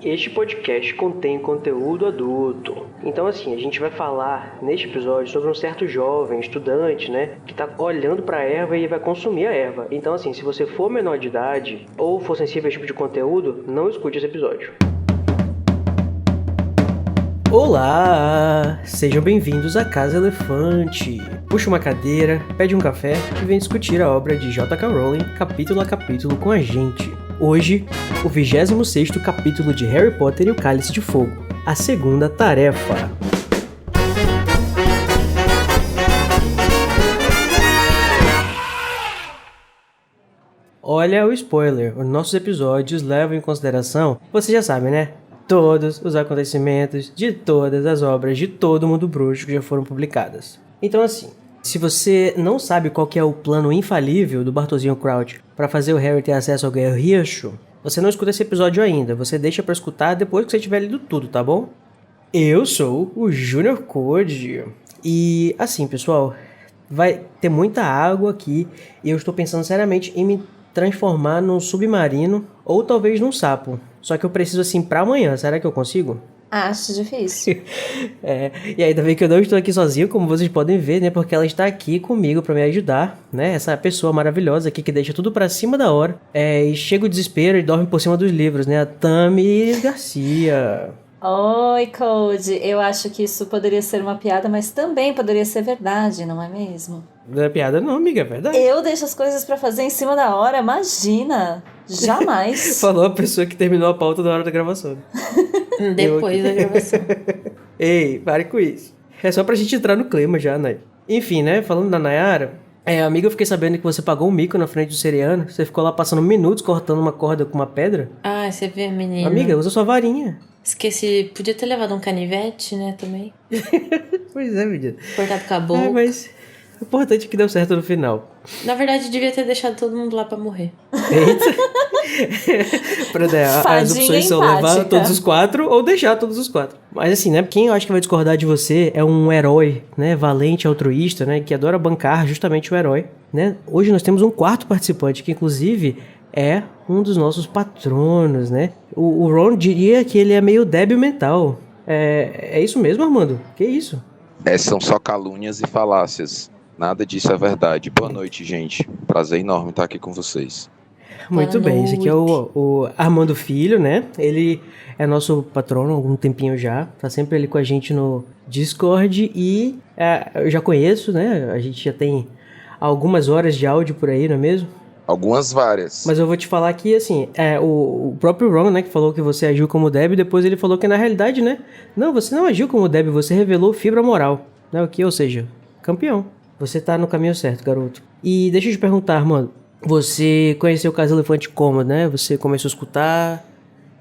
Este podcast contém conteúdo adulto. Então, assim, a gente vai falar neste episódio sobre um certo jovem, estudante, né? Que tá olhando pra erva e vai consumir a erva. Então, assim, se você for menor de idade ou for sensível a esse tipo de conteúdo, não escute esse episódio. Olá! Sejam bem-vindos à Casa Elefante. Puxa uma cadeira, pede um café e vem discutir a obra de J.K. Rowling capítulo a capítulo com a gente. Hoje, o 26º capítulo de Harry Potter e o Cálice de Fogo, a segunda tarefa. Olha o spoiler, os nossos episódios levam em consideração, você já sabe, né? Todos os acontecimentos de todas as obras de todo mundo bruxo que já foram publicadas. Então assim, se você não sabe qual que é o plano infalível do Bartolzinho Crouch para fazer o Harry ter acesso ao Gale Riacho, você não escuta esse episódio ainda, você deixa para escutar depois que você tiver lido tudo, tá bom? Eu sou o Junior Code e assim, pessoal, vai ter muita água aqui e eu estou pensando seriamente em me transformar num submarino ou talvez num sapo. Só que eu preciso assim pra amanhã, será que eu consigo? Acho difícil. E ainda bem que eu não estou aqui sozinho, como vocês podem ver, né? Porque ela está aqui comigo pra me ajudar, né? Essa pessoa maravilhosa aqui que deixa tudo pra cima da hora. E chega o desespero e dorme por cima dos livros, né? A Tami Garcia. Oi, Code. Eu acho que isso poderia ser uma piada, mas também poderia ser verdade, não é mesmo? Não é piada não, amiga, é verdade. Eu deixo as coisas pra fazer em cima da hora, imagina! Jamais! Falou a pessoa que terminou a pauta da hora da gravação. Depois da gravação. Ei, pare com isso. É só pra gente entrar no clima já, né? Enfim, né? Falando da Nayara, amiga, eu fiquei sabendo que você pagou um mico na frente do Seriano. Você ficou lá passando minutos cortando uma corda com uma pedra. Ah, você vê, menina. Amiga, usa sua varinha. Esqueci, podia ter levado um canivete, né, também. Pois é, menina. Cortado com a boca. Mas o importante é que deu certo no final. Na verdade, devia ter deixado todo mundo lá pra morrer. Eita. As opções são levar todos os 4 ou deixar todos os 4. Mas assim, né? Quem eu acho que vai discordar de você é um herói, né? Valente, altruísta, né? Que adora bancar justamente o herói, né? Hoje nós temos um quarto participante que inclusive é um dos nossos patronos, né? O Ron diria que ele é meio débil mental. É isso mesmo, Armando? Que isso? São só calúnias e falácias. Nada disso é verdade. Boa noite, gente. Prazer enorme estar aqui com vocês. Muito bem, esse aqui é o Armando Filho, né? Ele é nosso patrono há algum tempinho já. Tá sempre ali com a gente no Discord e eu já conheço, né? A gente já tem algumas horas de áudio por aí, não é mesmo? Algumas várias. Mas eu vou te falar que, assim, o próprio Ron, né, que falou que você agiu como débil, depois ele falou que na realidade, né? Não, você não agiu como débil, você revelou fibra moral, né? O que, ou seja, campeão. Você tá no caminho certo, garoto. E deixa eu te perguntar, Armando. Você conheceu o Casa Elefante como, né? Você começou a escutar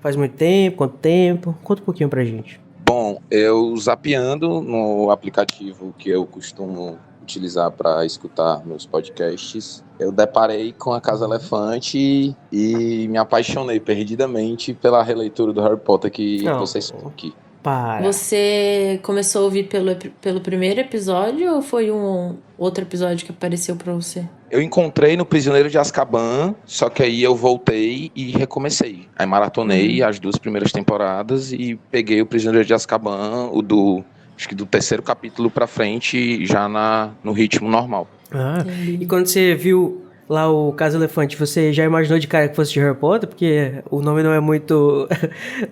faz muito tempo? Quanto tempo? Conta um pouquinho pra gente. Bom, eu zapeando no aplicativo que eu costumo utilizar para escutar meus podcasts, eu deparei com a Casa Elefante e me apaixonei perdidamente pela releitura do Harry Potter que vocês estão aqui. Para. Você começou a ouvir pelo primeiro episódio ou foi um outro episódio que apareceu pra você? Eu encontrei no Prisioneiro de Azkaban, só que aí eu voltei e recomecei. Aí maratonei as 2 primeiras temporadas e peguei o Prisioneiro de Azkaban, acho que do 3º capítulo pra frente, já no ritmo normal. E quando você viu lá o Casa Elefante, você já imaginou de cara que fosse de Harry Potter? Porque o nome não é muito,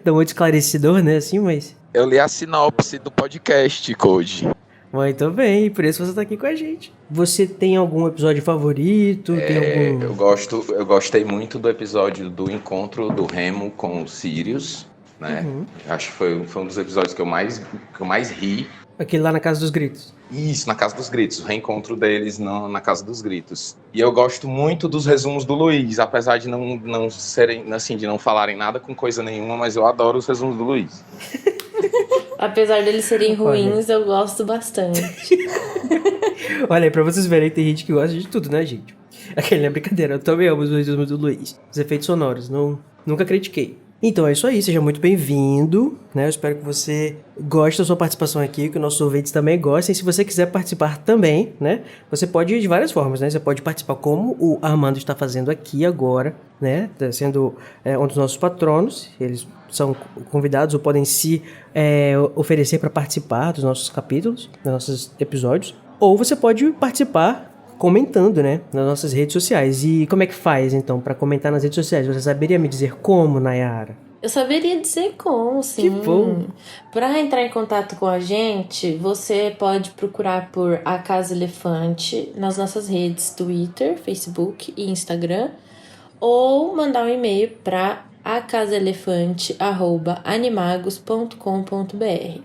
não muito esclarecedor, né? Assim, mas... Eu li a sinopse do podcast, Code. Muito bem, por isso você tá aqui com a gente. Você tem algum episódio favorito? Tem algum... Eu gostei muito do episódio do encontro do Remo com o Sirius, né? Acho que foi um dos episódios que eu mais ri. Aquele lá na Casa dos Gritos. Isso, na Casa dos Gritos, o reencontro deles na Casa dos Gritos. E eu gosto muito dos resumos do Luiz, apesar de não serem, assim, de não falarem nada com coisa nenhuma, mas eu adoro os resumos do Luiz. Apesar deles serem ruins, eu gosto bastante. Olha aí, pra vocês verem, tem gente que gosta de tudo, né, gente? Aquele é brincadeira, eu também amo os resumos do Luiz. Os efeitos sonoros, nunca critiquei. Então é isso aí, seja muito bem-vindo, né? Eu espero que você goste da sua participação aqui, que os nossos ouvintes também gostem. Se você quiser participar também, né? Você pode ir de várias formas, né? Você pode participar como o Armando está fazendo aqui agora, né? Sendo um dos nossos patronos. Eles são convidados ou podem se oferecer para participar dos nossos capítulos, dos nossos episódios. Ou você pode participar comentando, né, nas nossas redes sociais. E como é que faz, então, para comentar nas redes sociais? Você saberia me dizer como, Nayara? Eu saberia dizer como, sim. Que bom! Para entrar em contato com a gente, você pode procurar por A Casa Elefante nas nossas redes Twitter, Facebook e Instagram, ou mandar um e-mail para acasaelefante@animagos.com.br.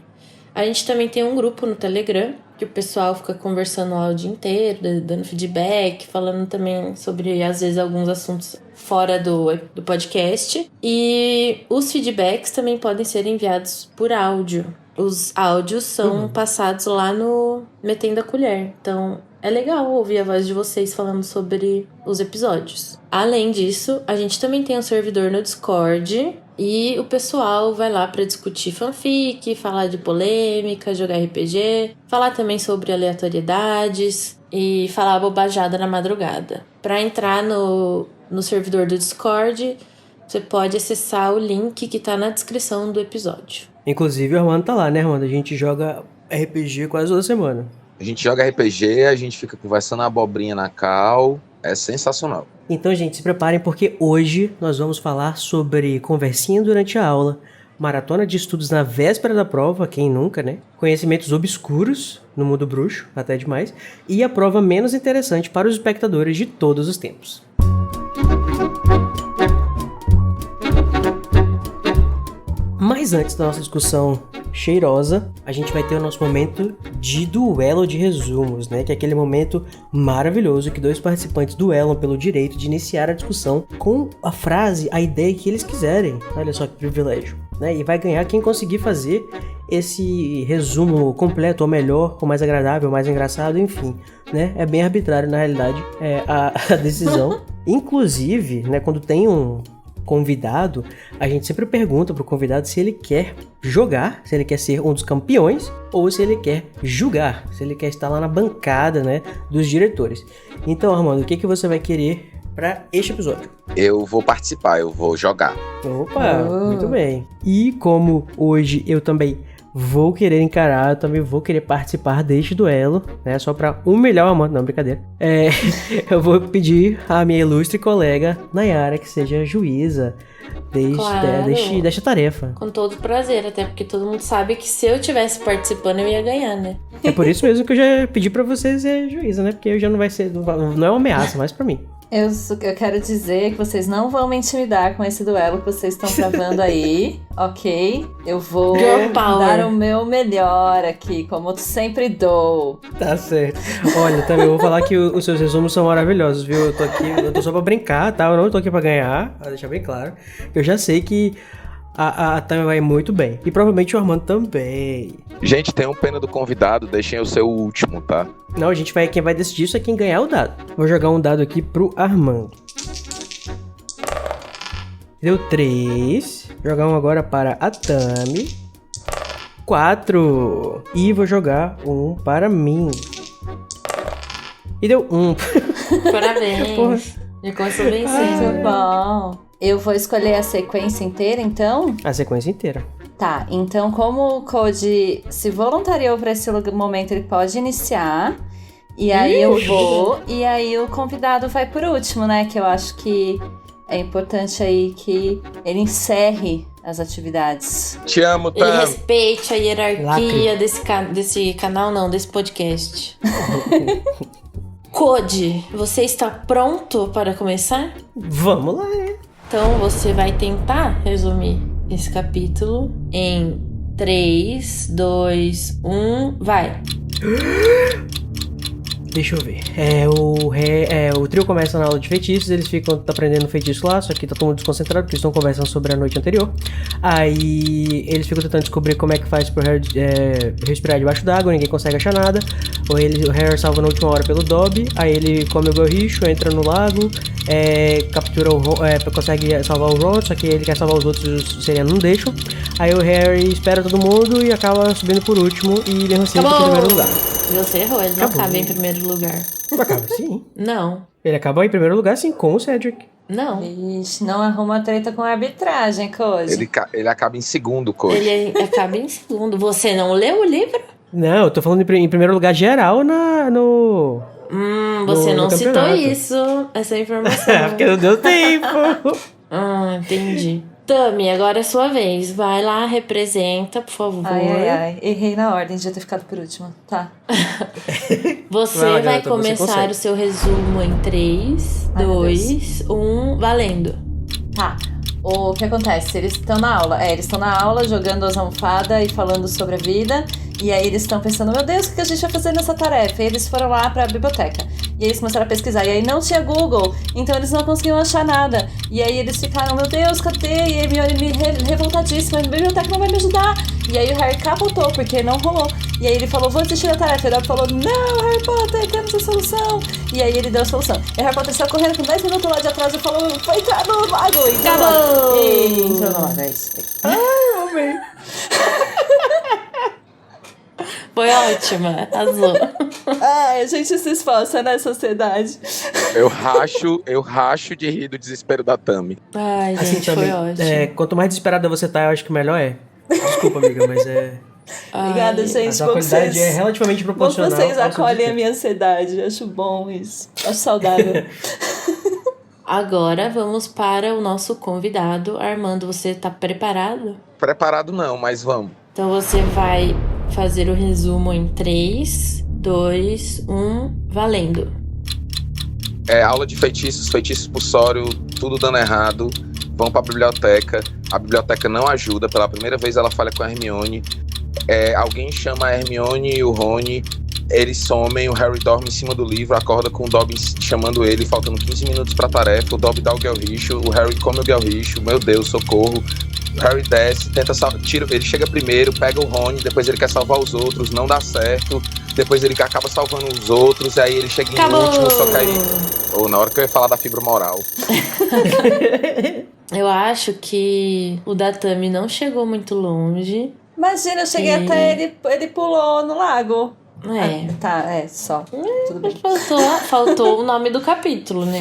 A gente também tem um grupo no Telegram, que o pessoal fica conversando lá o dia inteiro, dando feedback, falando também sobre, às vezes, alguns assuntos fora do podcast. E os feedbacks também podem ser enviados por áudio. Os áudios são passados lá no Metendo a Colher. Então, é legal ouvir a voz de vocês falando sobre os episódios. Além disso, a gente também tem um servidor no Discord. E o pessoal vai lá para discutir fanfic, falar de polêmica, jogar RPG, falar também sobre aleatoriedades e falar bobajada na madrugada. Para entrar no servidor do Discord, você pode acessar o link que tá na descrição do episódio. Inclusive, o Armando tá lá, né, Armando? A gente joga RPG quase toda semana. A gente joga RPG, a gente fica conversando abobrinha na cal. É sensacional. Então, gente, se preparem porque hoje nós vamos falar sobre conversinha durante a aula, maratona de estudos na véspera da prova, quem nunca, né? Conhecimentos obscuros no mundo bruxo, até demais, e a prova menos interessante para os espectadores de todos os tempos. Mas antes da nossa discussão cheirosa, a gente vai ter o nosso momento de duelo de resumos, né? Que é aquele momento maravilhoso que dois participantes duelam pelo direito de iniciar a discussão com a frase, a ideia que eles quiserem. Olha só que privilégio, né? E vai ganhar quem conseguir fazer esse resumo completo, ou melhor, ou mais agradável, ou mais engraçado, enfim, né? É bem arbitrário, na realidade, a decisão. Inclusive, né, quando tem um convidado, a gente sempre pergunta pro convidado se ele quer jogar, se ele quer ser um dos campeões ou se ele quer julgar, se ele quer estar lá na bancada, né, dos diretores. Então, Armando, o que você vai querer para este episódio? Eu vou participar, eu vou jogar. Opa, muito bem. E como hoje eu também vou querer encarar, eu também vou querer participar deste duelo, né? Só pra humilhar o Armando, não, brincadeira. Eu vou pedir à minha ilustre colega Nayara que seja juíza desta tarefa. Com todo prazer, até porque todo mundo sabe que se eu tivesse participando eu ia ganhar, né? É por isso mesmo que eu já pedi pra você ser juíza, né? Porque eu já não vai ser, não é uma ameaça, mas pra mim. Eu quero dizer que vocês não vão me intimidar com esse duelo que vocês estão travando aí, ok? Eu vou dar o meu melhor aqui, como eu sempre dou. Tá certo. Olha, também eu vou falar que os seus resumos são maravilhosos, viu? Eu tô aqui, eu tô só pra brincar, tá? Eu não tô aqui pra ganhar, pra deixar bem claro. Eu já sei que a Tânia vai muito bem. E provavelmente o Armando também. Gente, tenham pena do convidado, deixem o seu último, tá? Não, quem vai decidir isso é quem ganhar o dado. Vou jogar um dado aqui pro Armando. Deu 3. Jogar um agora para a Tami. 4. E vou jogar um para mim. E deu 1. Parabéns. Porra. Já começou bem cedo. Muito bom. Eu vou escolher a sequência inteira, então? A sequência inteira. Tá, então como o Code se voluntariou para esse momento, ele pode iniciar. E aí eu vou, e aí o convidado vai por último, né? Que eu acho que é importante aí que ele encerre as atividades. Te amo, Ele Tam. respeite a hierarquia Lacre. desse canal, não, desse podcast. Code, você está pronto para começar? Vamos lá, né? Então você vai tentar resumir esse capítulo em 3, 2, 1, vai! Deixa eu ver. O trio começa na aula de feitiços, eles ficam aprendendo feitiço lá, só que tá todo mundo desconcentrado, porque eles estão conversando sobre a noite anterior. Aí eles ficam tentando descobrir como é que faz pro Harry respirar debaixo d'água, ninguém consegue achar nada. O Harry salva na última hora pelo Dobby, aí ele come o Gorricho, entra no lago, captura consegue salvar o Ron, só que ele quer salvar os outros, os Serianos não deixam. Aí o Harry espera todo mundo e acaba subindo por último e mesmo assim fica em primeiro lugar. Você errou, ele não acaba em primeiro lugar. Acaba sim. Não. Ele acaba em primeiro lugar sim, com o Cedric. Não. Ixi, não arruma treta com a arbitragem, Code. Ele acaba em segundo, Code. Ele acaba em segundo. Você não leu o livro? Não, eu tô falando em primeiro lugar geral no Você não citou campeonato. essa informação. Porque não deu tempo. Entendi. Tami, agora é sua vez. Vai lá, representa, por favor. Ai. Errei na ordem, devia ter ficado por último. Tá. Você vai começar o seu resumo em 3, 2, 1, valendo. Tá. O que acontece? Eles estão na aula. Eles estão na aula jogando as almofadas e falando sobre a vida. E aí eles estão pensando, meu Deus, o que a gente vai fazer nessa tarefa? E eles foram lá pra biblioteca. E eles começaram a pesquisar. E aí não tinha Google, então eles não conseguiam achar nada. E aí eles ficaram, meu Deus, cadê? E aí Hermione revoltadíssima, a biblioteca não vai me ajudar. E aí o Harry capotou, porque não rolou. E aí ele falou, vou desistir da tarefa. E o Dobby falou, não, Harry Potter, temos a solução. E aí ele deu a solução. E o Harry Potter saiu correndo com 10 minutos lá de atrás e falou, foi entrar no lago. Acabou! E entrou no lago, é isso. Amei. Foi ótima, arrasou. A gente se esforça, né, sociedade? Eu racho de rir do desespero da Tami. Ai, Assim, gente, foi ótimo. quanto mais desesperada você tá, eu acho que melhor é. Desculpa, amiga, mas Obrigada, gente. a qualidade é relativamente proporcional. Vocês acolhem a minha ansiedade. Acho bom isso. Acho saudável. Agora vamos para o nosso convidado. Armando, você tá preparado? Preparado não, mas vamos. Então você vai fazer o resumo em 3, 2, 1, valendo. Aula de feitiços pulsório, tudo dando errado. Vão pra biblioteca. A biblioteca não ajuda. Pela primeira vez ela falha com a Hermione. Alguém chama a Hermione e o Rony. Eles somem, o Harry dorme em cima do livro, acorda com o Dobby chamando ele, faltando 15 minutos pra tarefa. O Dobby dá o Gelricho, o Harry come o Gelricho. Meu Deus, socorro. O Harry desce, ele chega primeiro, pega o Rony, depois ele quer salvar os outros, não dá certo. Depois ele acaba salvando os outros, aí ele chega em último, só que aí... na hora que eu ia falar da fibra moral. Eu acho que o da Tami não chegou muito longe. Imagina, eu cheguei até ele pulou no lago. Só. Tudo bem. Faltou o nome do capítulo, né?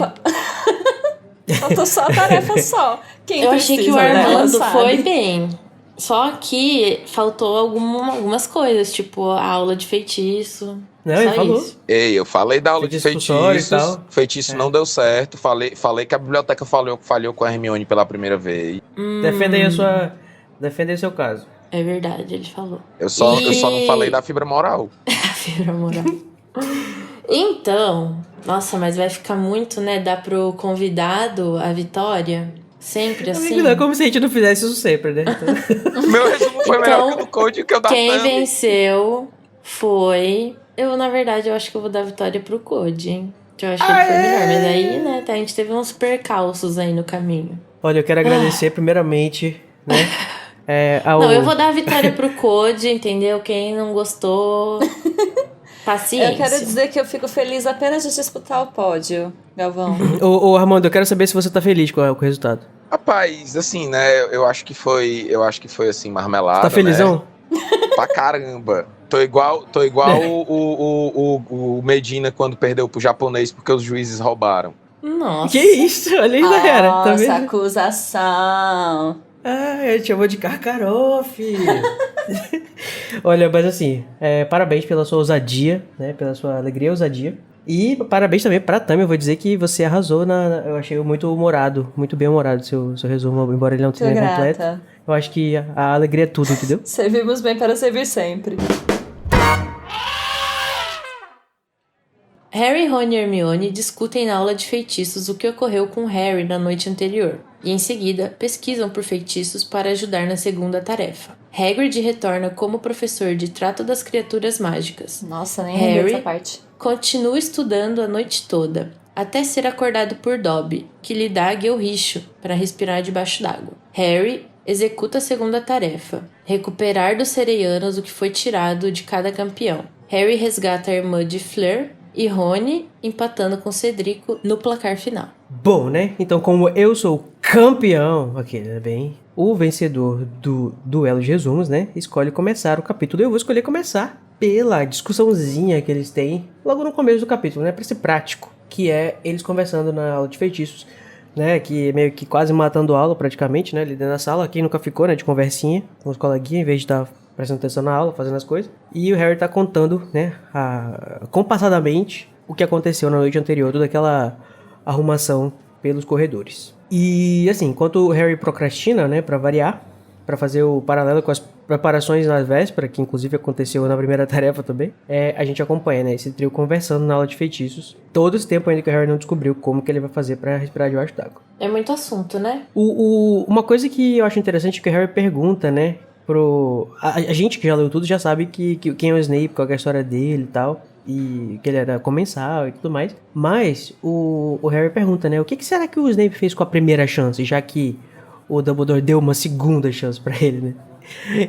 Faltou só a tarefa só. Quem eu achei que o dela Armando sabe. foi bem. Só que faltou algumas coisas, tipo a aula de feitiço. Não, ele falou. Isso. Ei, eu falei da aula de feitiços. Feitiço não deu certo. Falei que a biblioteca falhou com a Hermione pela primeira vez. Defenda aí o seu caso. É verdade, ele falou. Eu só não falei da fibra moral. A fibra moral. Então, nossa, mas vai ficar muito, né? Dá pro convidado a vitória. Sempre assim. Amigo, não é como se a gente não fizesse isso sempre, né? Então... Meu resumo foi melhor que o do Code que eu da Quem Tami. venceu foi... Na verdade, eu acho que eu vou dar a vitória pro Code, hein? Eu acho que ele foi melhor. Mas aí, né, a gente teve uns percalços aí no caminho. Olha, eu quero agradecer primeiramente, né? Não, eu vou dar a vitória pro Code, entendeu? Quem não gostou... Paciência. Eu quero dizer que eu fico feliz apenas de disputar o pódio, Galvão. Ô, Armando, eu quero saber se você tá feliz com o resultado. Rapaz, assim, né? Eu acho que foi assim, marmelada. Tá felizão? Né? Pra caramba. Tô igual o Medina quando perdeu pro japonês porque os juízes roubaram. Nossa. Que isso? Olha aí, galera. Tá Nossa, vendo? acusação. Ele chamou de Karkaroff. Olha, mas assim, parabéns pela sua ousadia, né? Pela sua alegria e ousadia. E parabéns também pra Tami, eu vou dizer que você arrasou eu achei muito humorado, muito bem humorado seu resumo, embora ele não tenha completo. Eu acho que a alegria é tudo, entendeu? Servimos bem para servir sempre. Harry, Rony e Hermione discutem na aula de feitiços o que ocorreu com Harry na noite anterior, e em seguida pesquisam por feitiços para ajudar na segunda tarefa. Hagrid retorna como professor de trato das criaturas mágicas. Nossa, nem lembro Harry dessa parte. continua estudando a noite toda, até ser acordado por Dobby, que lhe dá Guilricho para respirar debaixo d'água. Harry executa a segunda tarefa, recuperar dos Sereianos o que foi tirado de cada campeão. Harry resgata a irmã de Fleur e Rony empatando com Cedrico no placar final. Bom, né? Então, como eu sou campeão, ok, né? Bem, o vencedor do duelo de resumos, né? Escolhe começar o capítulo. Eu vou escolher começar pela discussãozinha que eles têm logo no começo do capítulo, né? Pra ser prático, que é eles conversando na aula de feitiços, né? Que meio que quase matando a aula praticamente, né? Ali dentro da sala. Quem nunca ficou, né? De conversinha com os coleguinhas, em vez de estar prestando atenção na aula, fazendo as coisas. E o Harry tá contando, né, compassadamente o que aconteceu na noite anterior, toda aquela arrumação pelos corredores. E assim, enquanto o Harry procrastina, né, pra variar, pra fazer o paralelo com as preparações na véspera, que inclusive aconteceu na primeira tarefa também, a gente acompanha, né, esse trio conversando na aula de feitiços, todo esse tempo ainda que o Harry não descobriu como que ele vai fazer pra respirar debaixo d'água. É muito assunto, né? Uma coisa que eu acho interessante é que o Harry pergunta, né, a gente que já leu tudo já sabe que quem é o Snape, qual é a história dele e tal, e que ele era comensal e tudo mais. Mas o Harry pergunta, né, o que será que o Snape fez com a primeira chance, já que o Dumbledore deu uma segunda chance pra ele, né?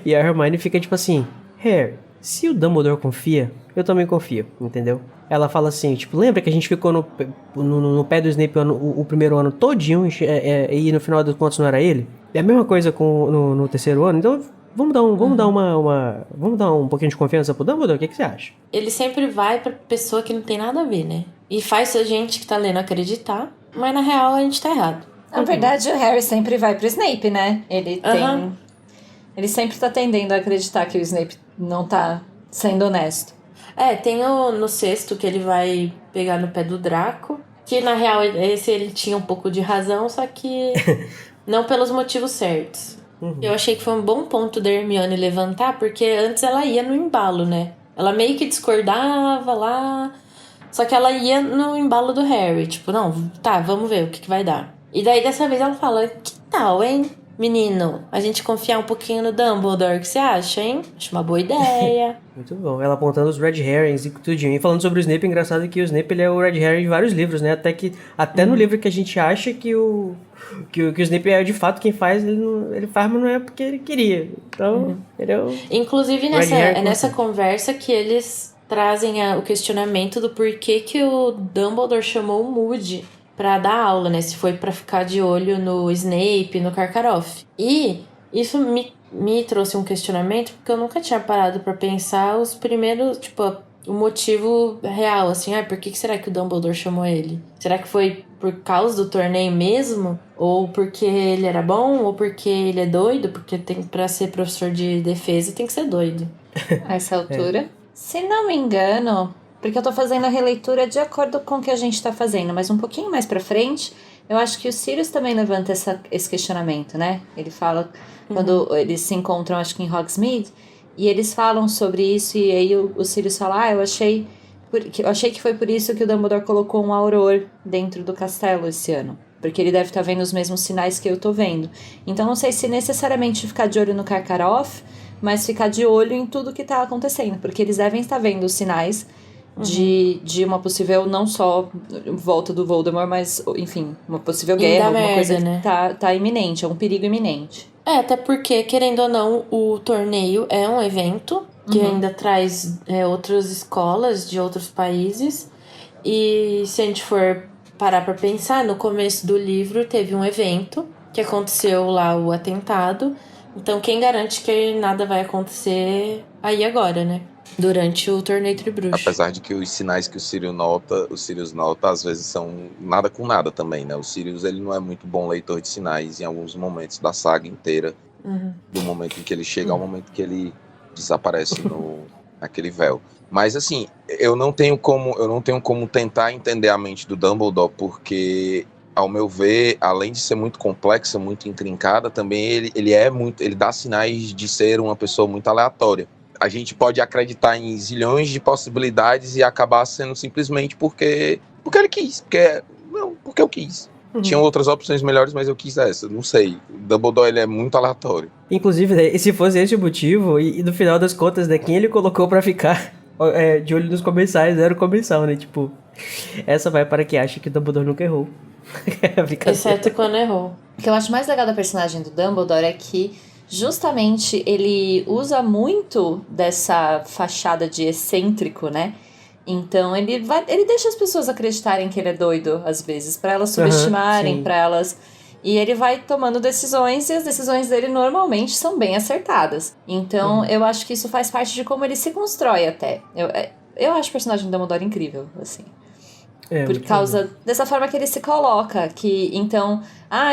E a Hermione fica tipo assim, Harry, se o Dumbledore confia, eu também confio, entendeu? Ela fala assim, tipo, lembra que a gente ficou no pé do Snape o primeiro ano todinho e no final das contas não era ele? É a mesma coisa no terceiro ano, então vamos dar um pouquinho de confiança pro Dumbledore, o que você acha? Ele sempre vai pra pessoa que não tem nada a ver, né? E faz a gente que tá lendo acreditar, mas na real a gente tá errado. Na verdade, o Harry sempre vai pro Snape, né? Ele sempre tá tendendo a acreditar que o Snape não tá sendo honesto. Tem no sexto que ele vai pegar no pé do Draco, que na real ele tinha um pouco de razão, só que não pelos motivos certos. Eu achei que foi um bom ponto da Hermione levantar, porque antes ela ia no embalo, né? Ela meio que discordava lá, só que ela ia no embalo do Harry. Tipo, não, tá, vamos ver o que vai dar. E daí dessa vez ela fala, que tal, hein, menino? A gente confiar um pouquinho no Dumbledore, o que você acha, hein? Acho uma boa ideia. Muito bom. Ela apontando os Red Herrings e tudinho. E falando sobre o Snape, engraçado que o Snape ele é o Red Herring de vários livros, né? Até no livro que a gente acha que o Snape é de fato quem faz, ele faz, mas não é porque ele queria. Então, ele é o... Inclusive, nessa conversa que eles trazem o questionamento do porquê que o Dumbledore chamou o Moody pra dar aula, né? Se foi pra ficar de olho no Snape, no Karkaroff. E isso me trouxe um questionamento, porque eu nunca tinha parado pra pensar os primeiros, tipo, o motivo real, assim, por que será que o Dumbledore chamou ele? Será que foi por causa do torneio mesmo? Ou porque ele era bom? Ou porque ele é doido? Porque pra ser professor de defesa tem que ser doido. A essa altura. Se não me engano, porque eu tô fazendo a releitura de acordo com o que a gente tá fazendo, mas um pouquinho mais pra frente, eu acho que o Sirius também levanta esse questionamento, né? Ele fala, quando eles se encontram, acho que em Hogsmeade, e eles falam sobre isso, e aí o Sirius fala, eu achei que foi por isso que o Dumbledore colocou um auror dentro do castelo esse ano. Porque ele deve estar vendo os mesmos sinais que eu tô vendo. Então não sei se necessariamente ficar de olho no Karkaroff, mas ficar de olho em tudo que tá acontecendo. Porque eles devem estar vendo os sinais de uma possível, não só volta do Voldemort, mas, enfim, uma possível guerra, alguma coisa né? Que tá iminente, é um perigo iminente. Até porque, querendo ou não, o torneio é um evento que ainda traz outras escolas de outros países. E se a gente for parar pra pensar, no começo do livro teve um evento que aconteceu lá, o atentado. Então quem garante que nada vai acontecer aí agora, né? Durante o torneio Tribruxo. Apesar de que os sinais que o Sirius nota às vezes são nada com nada também, né? O Sirius ele não é muito bom leitor de sinais em alguns momentos da saga inteira. Do momento em que ele chega ao momento que ele desaparece naquele véu. Mas assim, eu não tenho como tentar entender a mente do Dumbledore, porque ao meu ver, além de ser muito complexa, muito intrincada, também ele dá sinais de ser uma pessoa muito aleatória. A gente pode acreditar em zilhões de possibilidades e acabar sendo simplesmente porque ele quis, porque eu quis. Tinham outras opções melhores, mas eu quis essa. Não sei. O Dumbledore, ele é muito aleatório. Inclusive, né, se fosse esse o motivo, e no final das contas, né, quem ele colocou pra ficar de olho nos comensais era o comensal, né? Tipo, essa vai para quem acha que o Dumbledore nunca errou. Exceto quando errou. O que eu acho mais legal da personagem do Dumbledore é que justamente ele usa muito dessa fachada de excêntrico, né? Então ele deixa as pessoas acreditarem que ele é doido, às vezes, pra elas subestimarem, pra elas... E ele vai tomando decisões, e as decisões dele normalmente são bem acertadas. Então eu acho que isso faz parte de como ele se constrói até. Eu acho o personagem do Dumbledore incrível, assim. Por causa dessa forma que ele se coloca, que então,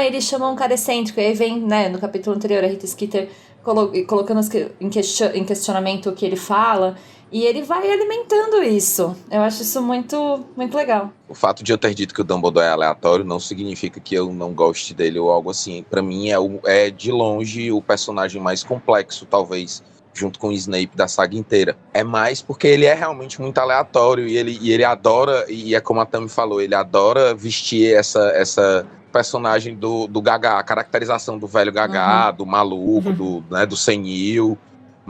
ele chama um cara excêntrico, e aí vem, né, no capítulo anterior, a Rita Skeeter colocando em questionamento o que ele fala, e ele vai alimentando isso. Eu acho isso muito, muito legal. O fato de eu ter dito que o Dumbledore é aleatório não significa que eu não goste dele ou algo assim. Pra mim, é de longe o personagem mais complexo, talvez, junto com o Snape da saga inteira. É mais porque ele é realmente muito aleatório e ele adora, e é como a Tami falou, ele adora vestir essa personagem do Gaga, a caracterização do velho Gaga, do maluco, do senil.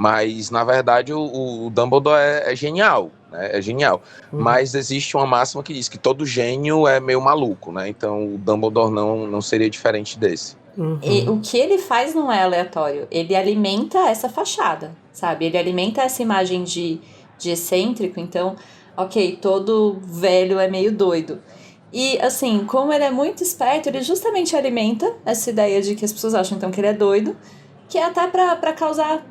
Mas, na verdade, o Dumbledore é genial, né? É genial. Mas existe uma máxima que diz que todo gênio é meio maluco, né? Então, o Dumbledore não seria diferente desse. E o que ele faz não é aleatório. Ele alimenta essa fachada, sabe? Ele alimenta essa imagem de excêntrico. Então, ok, todo velho é meio doido. E, assim, como ele é muito esperto, ele justamente alimenta essa ideia de que as pessoas acham, então, que ele é doido, que é até pra causar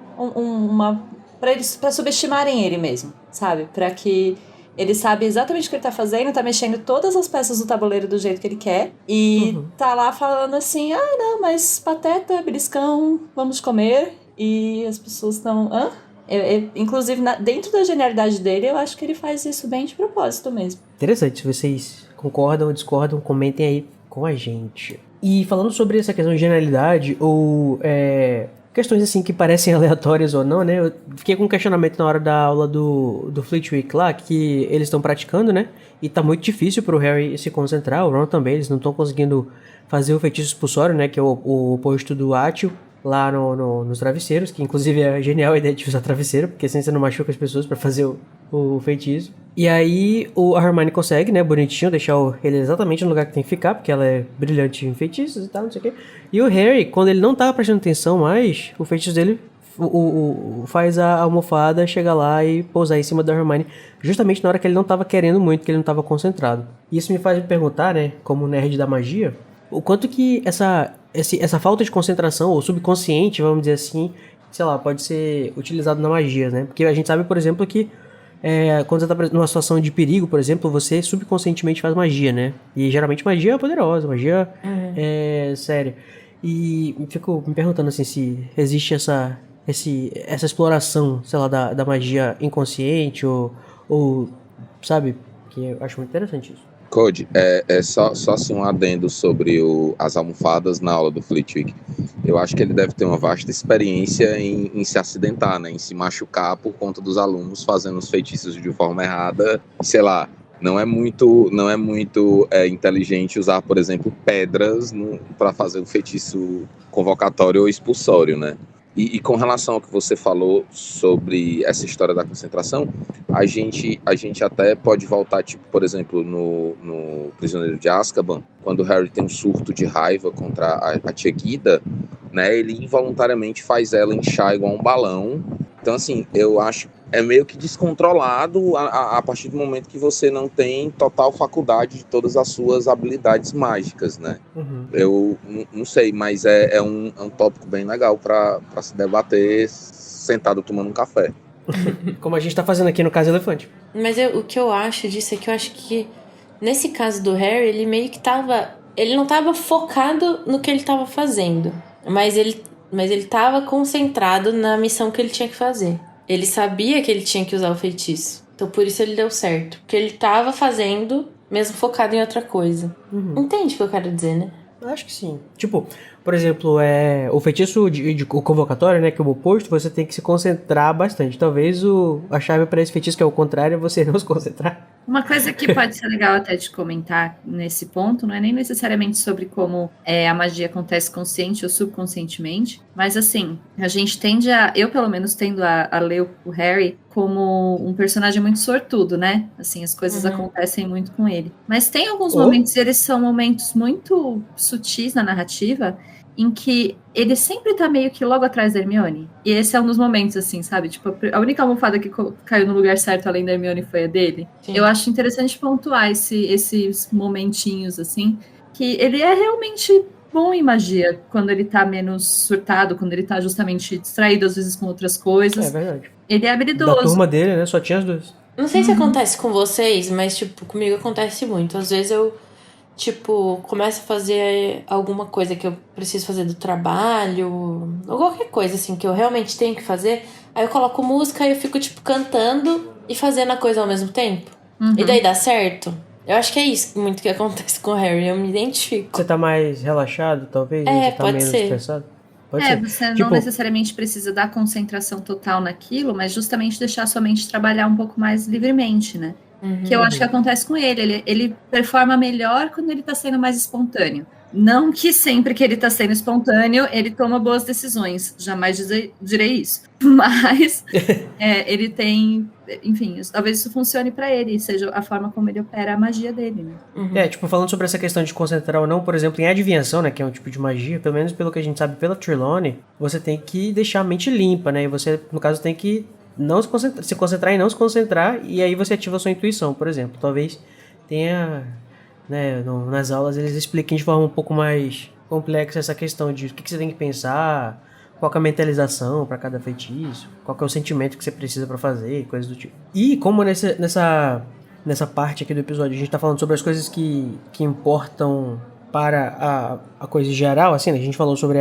pra subestimarem ele mesmo, sabe? Pra que ele sabe exatamente o que ele tá fazendo, tá mexendo todas as peças do tabuleiro do jeito que ele quer, e tá lá falando assim, não, mas Pateta, beliscão, vamos comer, e as pessoas estão, inclusive, dentro da genialidade dele, eu acho que ele faz isso bem de propósito mesmo. Interessante, se vocês concordam ou discordam, comentem aí com a gente. E falando sobre essa questão de genialidade, ou questões assim que parecem aleatórias ou não, né? Eu fiquei com um questionamento na hora da aula do Flitwick lá, que eles estão praticando, né? E tá muito difícil pro Harry se concentrar, o Ron também, eles não estão conseguindo fazer o feitiço expulsório, né? Que é o oposto do Átio, lá nos travesseiros, que inclusive é genial a ideia de usar travesseiro, porque assim você não machuca as pessoas pra fazer o feitiço. E aí a Hermione consegue, né, bonitinho, deixar ele exatamente no lugar que tem que ficar, porque ela é brilhante em feitiços e tal, não sei o quê. E o Harry, quando ele não tava prestando atenção mais, o feitiço dele faz a almofada chegar lá e pousar em cima da Hermione, justamente na hora que ele não tava querendo muito, que ele não tava concentrado. E isso me faz me perguntar, né, como nerd da magia, o quanto que essa falta de concentração, ou subconsciente, vamos dizer assim, sei lá, pode ser utilizado na magia, né? Porque a gente sabe, por exemplo, que quando você tá numa situação de perigo, por exemplo, você subconscientemente faz magia, né? E geralmente magia é poderosa, magia é séria. E fico me perguntando assim, se existe essa exploração, sei lá, da magia inconsciente, ou sabe? Que eu acho muito interessante isso. Code, só assim um adendo sobre as almofadas na aula do Flitwick. Eu acho que ele deve ter uma vasta experiência em se acidentar, né? Em se machucar por conta dos alunos fazendo os feitiços de forma errada. Sei lá, não é muito inteligente usar, por exemplo, pedras para fazer o feitiço convocatório ou expulsório, né? E com relação ao que você falou sobre essa história da concentração, a gente até pode voltar, tipo, por exemplo, no Prisioneiro de Azkaban, quando o Harry tem um surto de raiva contra a tia Guida, né, ele involuntariamente faz ela inchar igual um balão. Então, assim, eu acho é meio que descontrolado a partir do momento que você não tem total faculdade de todas as suas habilidades mágicas, né? Eu não sei, mas é um tópico bem legal para se debater sentado tomando um café. Como a gente tá fazendo aqui no Caso Elefante. Mas o que eu acho disso é que eu acho que nesse caso do Harry, ele meio que ele não tava focado no que ele tava fazendo, mas ele tava concentrado na missão que ele tinha que fazer. Ele sabia que ele tinha que usar o feitiço. Então por isso ele deu certo. Porque ele tava fazendo, mesmo focado em outra coisa. Entende o que eu quero dizer, né? Eu acho que sim. Tipo, por exemplo, o feitiço de convocatório, né, que é o oposto, você tem que se concentrar bastante. Talvez a chave para esse feitiço, que é o contrário, é você não se concentrar. Uma coisa que pode ser legal até de comentar nesse ponto, não é nem necessariamente sobre como a magia acontece consciente ou subconscientemente, mas assim, a gente tende eu pelo menos tendo a ler o Harry como um personagem muito sortudo, né? Assim, as coisas acontecem muito com ele. Mas tem alguns momentos, eles são momentos muito sutis na narrativa, em que ele sempre tá meio que logo atrás da Hermione. E esse é um dos momentos, assim, sabe? Tipo, a única almofada que caiu no lugar certo além da Hermione foi a dele. Sim. Eu acho interessante pontuar esses momentinhos, assim, que ele é realmente bom em magia, quando ele tá menos surtado, quando ele tá justamente distraído, às vezes, com outras coisas. É verdade. Ele é habilidoso. Da turma dele, né? Só tinha as duas. Não sei se acontece com vocês, mas, tipo, comigo acontece muito. Às vezes eu começo a fazer alguma coisa que eu preciso fazer do trabalho, ou qualquer coisa, assim, que eu realmente tenho que fazer, aí eu coloco música e eu fico, cantando e fazendo a coisa ao mesmo tempo. E daí dá certo. Eu acho que é isso muito que acontece com o Harry, eu me identifico. Você tá mais relaxado, talvez? Você tá pode menos ser. estressado? Pode ser. Você não necessariamente precisa dar concentração total naquilo, mas justamente deixar sua mente trabalhar um pouco mais livremente, né? Que eu acho que acontece com ele. Ele performa melhor quando ele tá sendo mais espontâneo. Não que sempre que ele tá sendo espontâneo, ele toma boas decisões. Jamais direi isso. Mas ele tem... Enfim, talvez isso funcione pra ele, seja a forma como ele opera a magia dele, né? Falando sobre essa questão de concentrar ou não, por exemplo, em adivinhação, né, que é um tipo de magia, pelo menos pelo que a gente sabe pela Trelawney, você tem que deixar a mente limpa, né, e você, no caso, tem que não se concentrar em não se concentrar, e aí você ativa a sua intuição, por exemplo. Talvez tenha, né, nas aulas eles expliquem de forma um pouco mais complexa essa questão de o que você tem que pensar, qual que é a mentalização para cada feitiço, qual que é o sentimento que você precisa para fazer, coisas do tipo. E como nessa parte aqui do episódio a gente tá falando sobre as coisas que importam para a coisa geral, assim, né? A gente falou sobre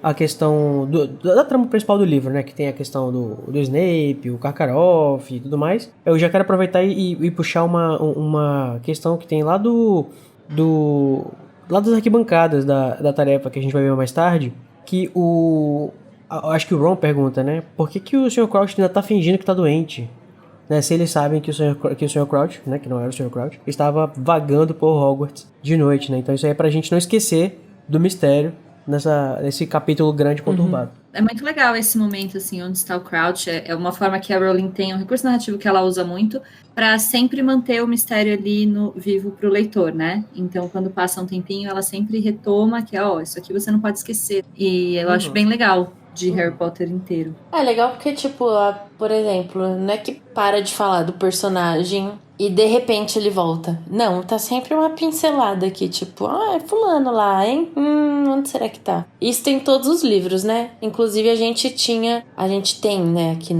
a questão da trama principal do livro, né? Que tem a questão do Snape, o Karkaroff e tudo mais. Eu já quero aproveitar e puxar uma questão que tem lá lá das arquibancadas da tarefa que a gente vai ver mais tarde, que acho que o Ron pergunta, né? Por que o Sr. Crouch ainda tá fingindo que tá doente? Né, se eles sabem que o Sr. Crouch, né, que não era o Sr. Crouch, estava vagando por Hogwarts de noite, né? Então isso aí é pra gente não esquecer do mistério nesse capítulo grande conturbado. É muito legal esse momento, assim, onde está o Crouch. É uma forma que a Rowling tem, um recurso narrativo que ela usa muito para sempre manter o mistério ali vivo pro leitor, né? Então, quando passa um tempinho, ela sempre retoma que, isso aqui você não pode esquecer. E eu acho bem legal de Harry Potter inteiro. É legal porque, por exemplo, não é que para de falar do personagem e de repente ele volta. Não, tá sempre uma pincelada aqui, é fulano lá, hein? Onde será que tá? Isso tem em todos os livros, né? Inclusive a gente tem, né, aqui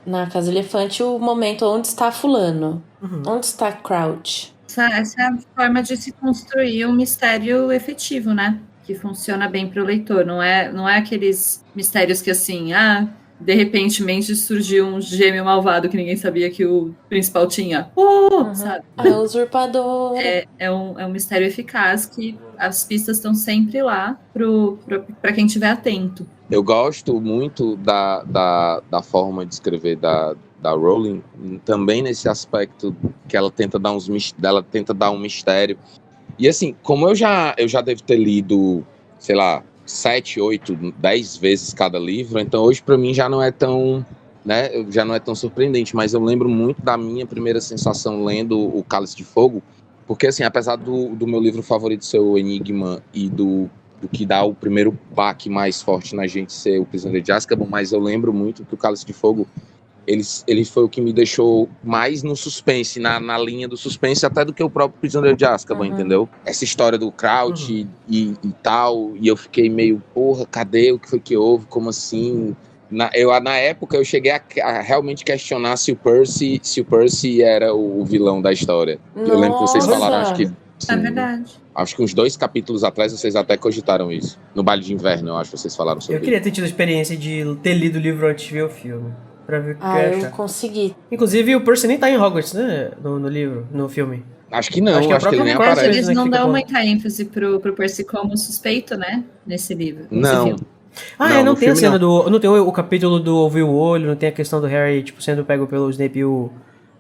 na Casa Elefante o momento onde está fulano. Onde está Crouch? Essa é a forma de se construir um mistério efetivo, né? Que funciona bem para o leitor. Não é aqueles mistérios que assim, de repentemente surgiu um gêmeo malvado que ninguém sabia que o principal tinha. Sabe? É o usurpador. É um mistério eficaz que as pistas estão sempre lá para quem estiver atento. Eu gosto muito da forma de escrever da Rowling, também nesse aspecto que ela tenta dar um mistério. E assim, como eu já devo ter lido, sei lá, 7, 8, 10 vezes cada livro, então hoje pra mim já não é tão, né, já não é tão surpreendente, mas eu lembro muito da minha primeira sensação lendo o Cálice de Fogo, porque assim, apesar do meu livro favorito ser o Enigma e do que dá o primeiro baque mais forte na gente ser o Prisioneiro de Azkaban, mas eu lembro muito que o Cálice de Fogo ele foi o que me deixou mais no suspense, na linha do suspense, até do que o próprio Prisioneiro de Azkaban, entendeu? Essa história do Crouch e tal, e eu fiquei meio, porra, cadê? O que foi que houve? Como assim? Na época eu cheguei a realmente questionar se o Percy era o vilão da história. Nossa. Eu lembro que vocês falaram, acho que... É verdade. Acho que uns 2 capítulos atrás vocês até cogitaram isso. No Baile de Inverno, eu acho que vocês falaram sobre isso. Eu queria ter tido a experiência de ter lido o livro antes de ver o filme. Pra ver o que eu ia achar. Eu consegui. Inclusive, o Percy nem tá em Hogwarts, né? No livro, no filme. Acho que não, Acho que é a acho que ele nem própria Marvel aparece. mesmo, Eles né, que não fica dão falando. muita ênfase pro Percy como suspeito, né? Nesse livro. Nesse Não, filme. Não no tem a filme cena não. não tem o capítulo do ouvir o olho, não tem a questão do Harry, tipo, sendo pego pelo Snape e o...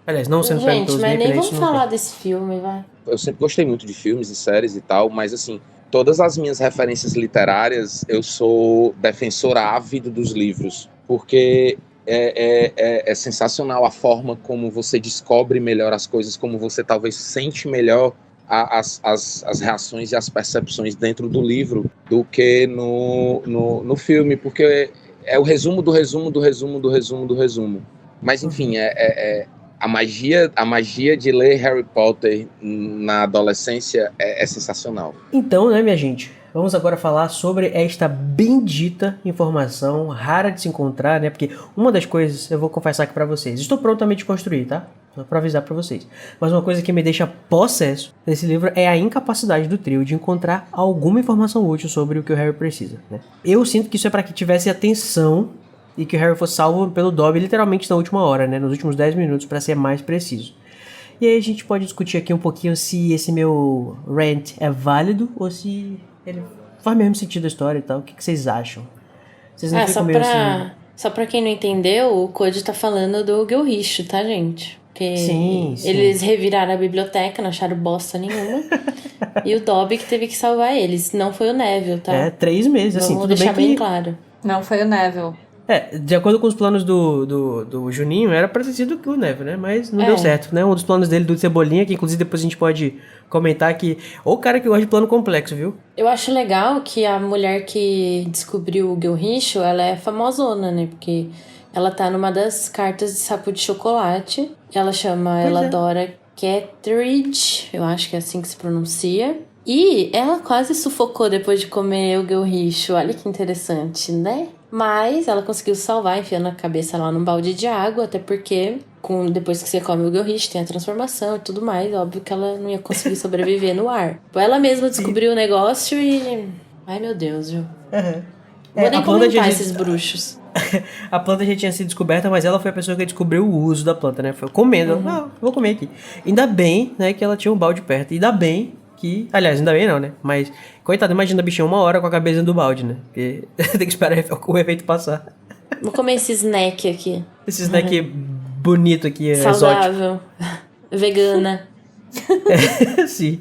Aliás, não sendo pego Gente, pelo mas Snape, nem né? vamos Isso não falar tem. desse filme, vai. Eu sempre gostei muito de filmes e séries e tal, mas assim, todas as minhas referências literárias, eu sou defensor ávido dos livros, porque é sensacional a forma como você descobre melhor as coisas, como você talvez sente melhor as reações e as percepções dentro do livro do que no filme, porque é o resumo do resumo do resumo do resumo do resumo. Mas enfim, a magia de ler Harry Potter na adolescência é sensacional. Então, né, minha gente, vamos agora falar sobre esta bendita informação rara de se encontrar, né? Porque uma das coisas, eu vou confessar aqui pra vocês, estou pronto a me desconstruir, tá? Só pra avisar pra vocês. Mas uma coisa que me deixa possesso nesse livro é a incapacidade do trio de encontrar alguma informação útil sobre o que o Harry precisa, né? Eu sinto que isso é pra que tivesse atenção e que o Harry fosse salvo pelo Dobby literalmente na última hora, né? Nos últimos 10 minutos, pra ser mais preciso. E aí a gente pode discutir aqui um pouquinho se esse meu rant é válido ou se ele faz mesmo sentido a história e tal. O que vocês acham? Vocês não ficam meio assim... Só pra quem não entendeu, o Code tá falando do Gilricho, tá, gente? Porque Sim. eles reviraram a biblioteca, não acharam bosta nenhuma. E o Dobby que teve que salvar eles. Não foi o Neville, tá? 3 meses, assim, Vamos tudo deixar bem bem que... claro. Não foi o Neville. De acordo com os planos do Juninho, era pra ter sido o Neville, né? Mas não deu certo, né? Um dos planos dele do Cebolinha, que inclusive depois a gente pode comentar que... O cara que gosta de plano complexo, viu? Eu acho legal que a mulher que descobriu o Gilricho, ela é famosona, né? Porque ela tá numa das cartas de sapo de chocolate. Ela chama Eladora Catridge, eu acho que é assim que se pronuncia. E ela quase sufocou depois de comer o Gilricho. Olha que interessante, né? Mas ela conseguiu salvar, enfiando a cabeça lá num balde de água, até porque depois que você come o Gilricho tem a transformação e tudo mais. Óbvio que ela não ia conseguir sobreviver no ar. Ela mesma descobriu o negócio e... Ai, meu Deus, viu? Vou nem comentar esses bruxos. A planta já tinha sido descoberta, mas ela foi a pessoa que descobriu o uso da planta, né? Foi comendo. Vou comer aqui. Ainda bem, né, que ela tinha um balde perto. Ainda bem que... Aliás, ainda bem não, né? Mas, coitado, imagina a bichinha 1 hora com a cabeça do balde, né? Porque tem que esperar o efeito passar. Vou comer esse snack aqui. Esse snack bonito aqui, exótico. Saudável. Vegana. Sim.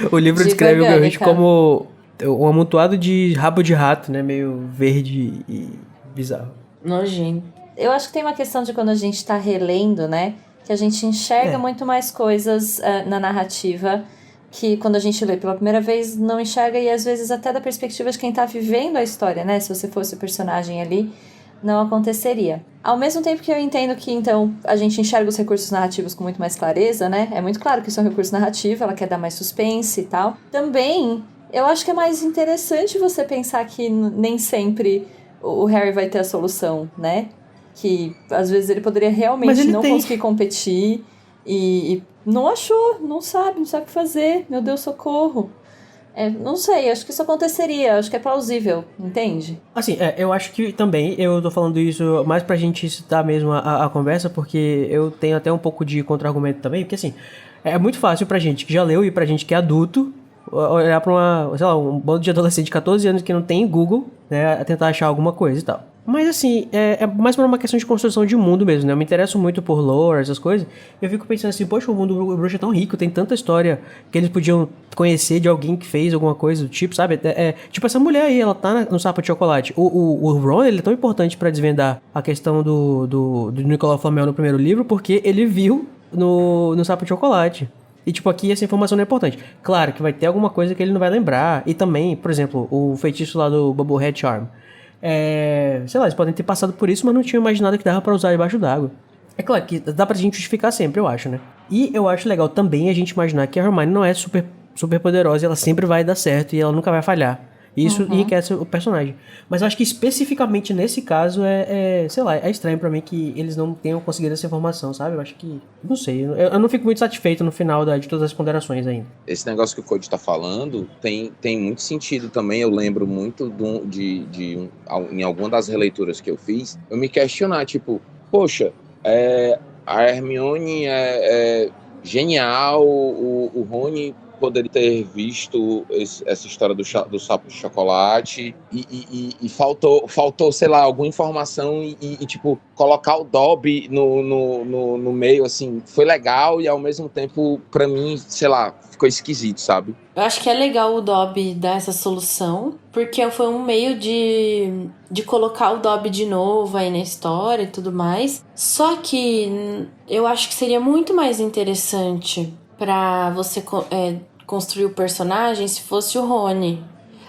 O livro De descreve o Gilricho orgânica. como um amontoado de rabo de rato, né? Meio verde e bizarro. Nojento. Eu acho que tem uma questão de quando a gente tá relendo, né? Que a gente enxerga muito mais coisas na narrativa que quando a gente lê pela primeira vez não enxerga, e às vezes até da perspectiva de quem tá vivendo a história, né? Se você fosse o personagem ali, não aconteceria. Ao mesmo tempo que eu entendo que, então, a gente enxerga os recursos narrativos com muito mais clareza, né? É muito claro que isso é um recurso narrativo, ela quer dar mais suspense e tal. Também, eu acho que é mais interessante você pensar que nem sempre o Harry vai ter a solução, né? Que às vezes ele poderia realmente não conseguir competir e não achou, não sabe o que fazer. Meu Deus, socorro. Não sei, acho que isso aconteceria, acho que é plausível, entende? Assim, eu acho que também, eu tô falando isso mais pra gente citar mesmo a conversa, porque eu tenho até um pouco de contra-argumento também, porque assim, é muito fácil pra gente que já leu e pra gente que é adulto, olhar pra um bando de adolescente de 14 anos que não tem Google, né, a tentar achar alguma coisa e tal. Mas assim, é mais por uma questão de construção de mundo mesmo, né? Eu me interesso muito por lore, essas coisas. Eu fico pensando assim, poxa, o mundo do bruxo é tão rico, tem tanta história que eles podiam conhecer de alguém que fez alguma coisa do tipo, sabe? Tipo essa mulher aí, ela tá no sapo de chocolate. O Ron, ele é tão importante pra desvendar a questão do Nicolau Flamel no primeiro livro, porque ele viu no sapo de chocolate. E, tipo, aqui essa informação não é importante. Claro que vai ter alguma coisa que ele não vai lembrar. E também, por exemplo, o feitiço lá do Bubblehead Charm. Sei lá, eles podem ter passado por isso, mas não tinham imaginado que dava pra usar debaixo d'água. É claro que dá pra gente justificar sempre, eu acho, né? E eu acho legal também a gente imaginar que a Hermione não é super, super poderosa, ela sempre vai dar certo e ela nunca vai falhar. Isso enriquece o personagem. Mas eu acho que especificamente nesse caso sei lá, é estranho pra mim que eles não tenham conseguido essa informação, sabe? Eu acho que, não sei, eu não fico muito satisfeito no final de todas as ponderações ainda. Esse negócio que o Cody tá falando tem muito sentido também. Eu lembro muito em alguma das releituras que eu fiz, eu me questionar, tipo, poxa, a Hermione genial. O Rony poderia ter visto essa história do sapo de chocolate e faltou, sei lá, alguma informação e tipo, colocar o Dobby no meio, assim, foi legal e ao mesmo tempo, pra mim, sei lá, ficou esquisito, sabe? Eu acho que é legal o Dobby dar essa solução, porque foi um meio de colocar o Dobby de novo aí na história e tudo mais. Só que eu acho que seria muito mais interessante pra você construir o personagem se fosse o Rony.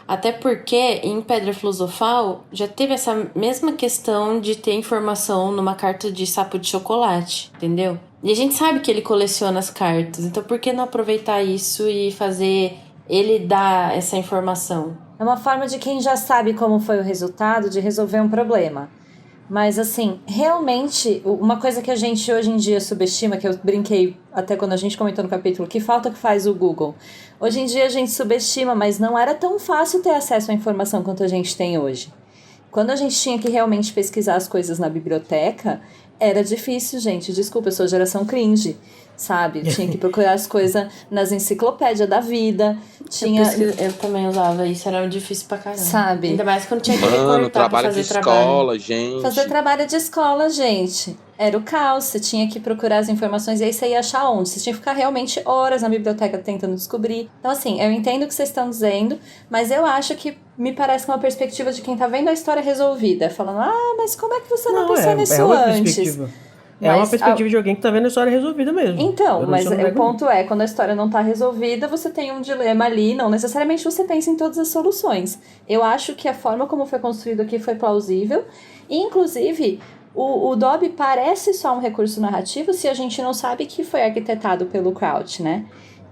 Até porque em Pedra Filosofal já teve essa mesma questão de ter informação numa carta de sapo de chocolate, entendeu? E a gente sabe que ele coleciona as cartas, então por que não aproveitar isso e fazer ele dar essa informação? É uma forma de quem já sabe como foi o resultado de resolver um problema. Mas, assim, realmente, uma coisa que a gente hoje em dia subestima, que eu brinquei até quando a gente comentou no capítulo, que falta que faz o Google. Hoje em dia a gente subestima, mas não era tão fácil ter acesso à informação quanto a gente tem hoje. Quando a gente tinha que realmente pesquisar as coisas na biblioteca, era difícil, gente. Desculpa, eu sou geração cringe, sabe? Tinha que procurar as coisas nas enciclopédias da vida. Eu também usava isso, era difícil pra caramba. Sabe? Ainda mais quando tinha que recortar pra fazer escola, gente. Fazer trabalho de escola, gente. Era o caos, você tinha que procurar as informações e aí você ia achar onde? Você tinha que ficar realmente horas na biblioteca tentando descobrir. Então, assim, eu entendo o que vocês estão dizendo, mas eu acho que me parece uma perspectiva de quem tá vendo a história resolvida. Falando, mas como é que você não pensou nisso antes? É uma perspectiva de alguém que tá vendo a história resolvida mesmo. Então, mas o ponto é, quando a história não tá resolvida, você tem um dilema ali, não necessariamente você pensa em todas as soluções. Eu acho que a forma como foi construído aqui foi plausível, e inclusive o Dobby parece só um recurso narrativo se a gente não sabe que foi arquitetado pelo Crouch, né?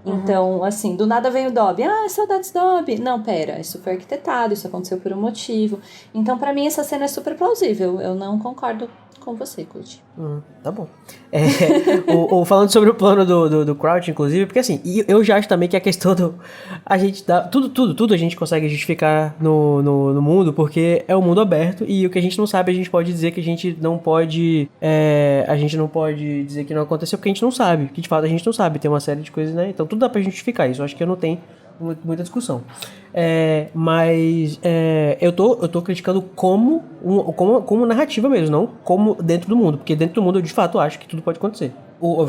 Então, assim, do nada vem o Dobby. Saudades Dobby. Não, pera, isso foi arquitetado, isso aconteceu por um motivo. Então, pra mim, essa cena é super plausível. Eu não concordo com você, Cult. Tá bom. Falando sobre o plano do Crouch, inclusive, porque assim, eu já acho também que a questão a gente dá. Tudo a gente consegue justificar no mundo, porque é um mundo aberto e o que a gente não sabe, a gente pode dizer que a gente não pode. A gente não pode dizer que não aconteceu porque a gente não sabe. Que de fato a gente não sabe. Tem uma série de coisas, né? Então tudo dá pra justificar isso. Eu acho que eu não tenho muita discussão. Mas eu tô criticando como narrativa mesmo, não como dentro do mundo, porque dentro do mundo eu de fato acho que tudo pode acontecer.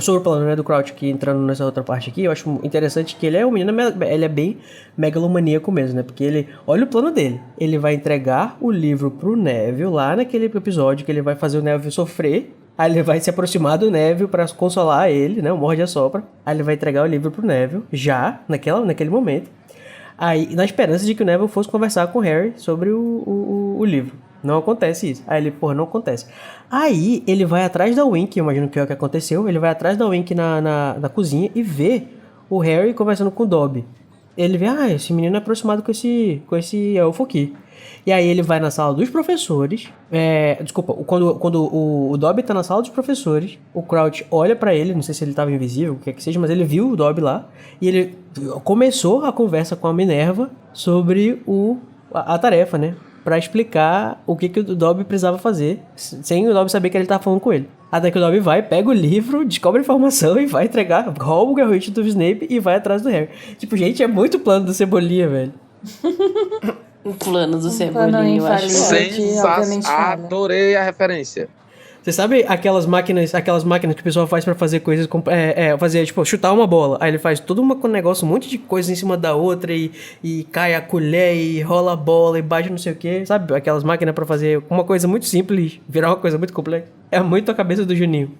Sobre o plano, né, do Crouch, aqui entrando nessa outra parte aqui, eu acho interessante que ele é um menino, ele é bem megalomaníaco mesmo, né, porque ele, olha o plano dele, ele vai entregar o livro pro Neville lá naquele episódio que ele vai fazer o Neville sofrer. Aí ele vai se aproximar do Neville pra consolar ele, né? O Morde-a-Sopra. Aí ele vai entregar o livro pro Neville, já, naquele momento. Aí, na esperança de que o Neville fosse conversar com o Harry sobre o livro. Não acontece isso. Aí ele, não acontece. Aí ele vai atrás da Wink, eu imagino que é o que aconteceu. Ele vai atrás da Wink na cozinha e vê o Harry conversando com o Dobby. Ele vê, esse menino é aproximado com esse elfo aqui. E aí ele vai na sala dos professores. Quando o Dobby tá na sala dos professores, o Crouch olha pra ele, não sei se ele tava invisível, o que é que seja, mas ele viu o Dobby lá. E ele começou a conversa com a Minerva sobre a tarefa, né? Pra explicar o que o Dobby precisava fazer, sem o Dobby saber que ele tava falando com ele. Até que o Dobby vai, pega o livro, descobre a informação e vai entregar, rouba o garrote do Snape e vai atrás do Harry. Tipo, gente, é muito plano do Cebolinha, velho. O plano do Cebolinha, eu acho. Adorei a referência. Você sabe aquelas máquinas que o pessoal faz pra fazer coisas, fazer, tipo, chutar uma bola. Aí ele faz todo um negócio, um monte de coisa em cima da outra e cai a colher e rola a bola e bate não sei o que. Sabe aquelas máquinas pra fazer uma coisa muito simples virar uma coisa muito complexa? É muito a cabeça do Juninho.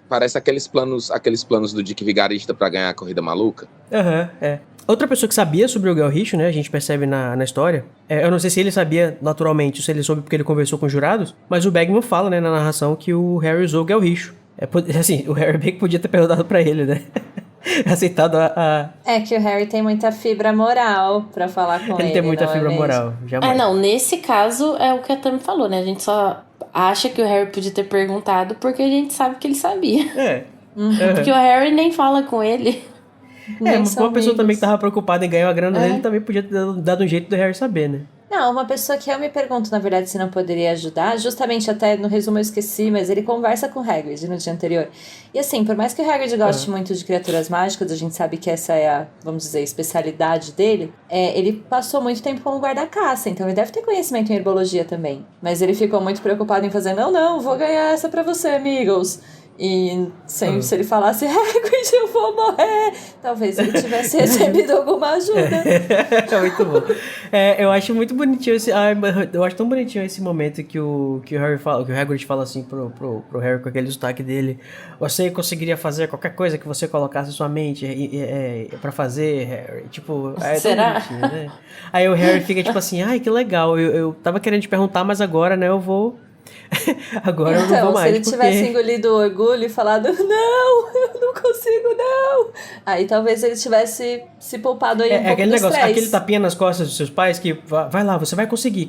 Parece aqueles planos do Dick Vigarista pra ganhar a corrida maluca. Outra pessoa que sabia sobre o Gelricho, né, a gente percebe na história, eu não sei se ele sabia naturalmente, ou se ele soube porque ele conversou com os jurados, mas o Bagman fala, né, na narração que o Harry usou o Gelricho. Assim, o Harry bem que podia ter perguntado pra ele, né? Aceitado a... É que o Harry tem muita fibra moral pra falar com ele. Ele tem muita fibra moral, jamais. Nesse caso é o que a Tami falou, né? A gente só acha que o Harry podia ter perguntado porque a gente sabe que ele sabia. Porque o Harry nem fala com ele. Uma pessoa também que tava preocupada em ganhar a grana dele também podia ter dado um jeito do Harry saber, né? Não, uma pessoa que eu me pergunto, na verdade, se não poderia ajudar, justamente até no resumo eu esqueci, mas ele conversa com o Hagrid no dia anterior. E assim, por mais que o Hagrid goste muito de criaturas mágicas, a gente sabe que essa é a, vamos dizer, especialidade dele, ele passou muito tempo como guarda-caça, então ele deve ter conhecimento em herbologia também. Mas ele ficou muito preocupado em fazer, não, vou ganhar essa pra você, amigos. E sempre se ele falasse, Hagrid, eu vou morrer, talvez ele tivesse recebido alguma ajuda. Muito bom. Eu acho muito bonitinho eu acho tão bonitinho esse momento que o Harry fala, que o Hagrid fala assim pro Harry com aquele sotaque dele. Você conseguiria fazer qualquer coisa que você colocasse em sua mente pra fazer, Harry. Tipo, Será? tão bonitinho, né? Aí o Harry fica tipo assim, ai, que legal. Eu tava querendo te perguntar, mas agora, né, eu vou. Agora eu não vou mais. Se ele tivesse engolido o orgulho e falado, não, eu não consigo, não. Aí talvez ele tivesse se poupado aí um pouco aquele do negócio, stress. aquele tapinha nas costas dos seus pais que vai lá, você vai conseguir,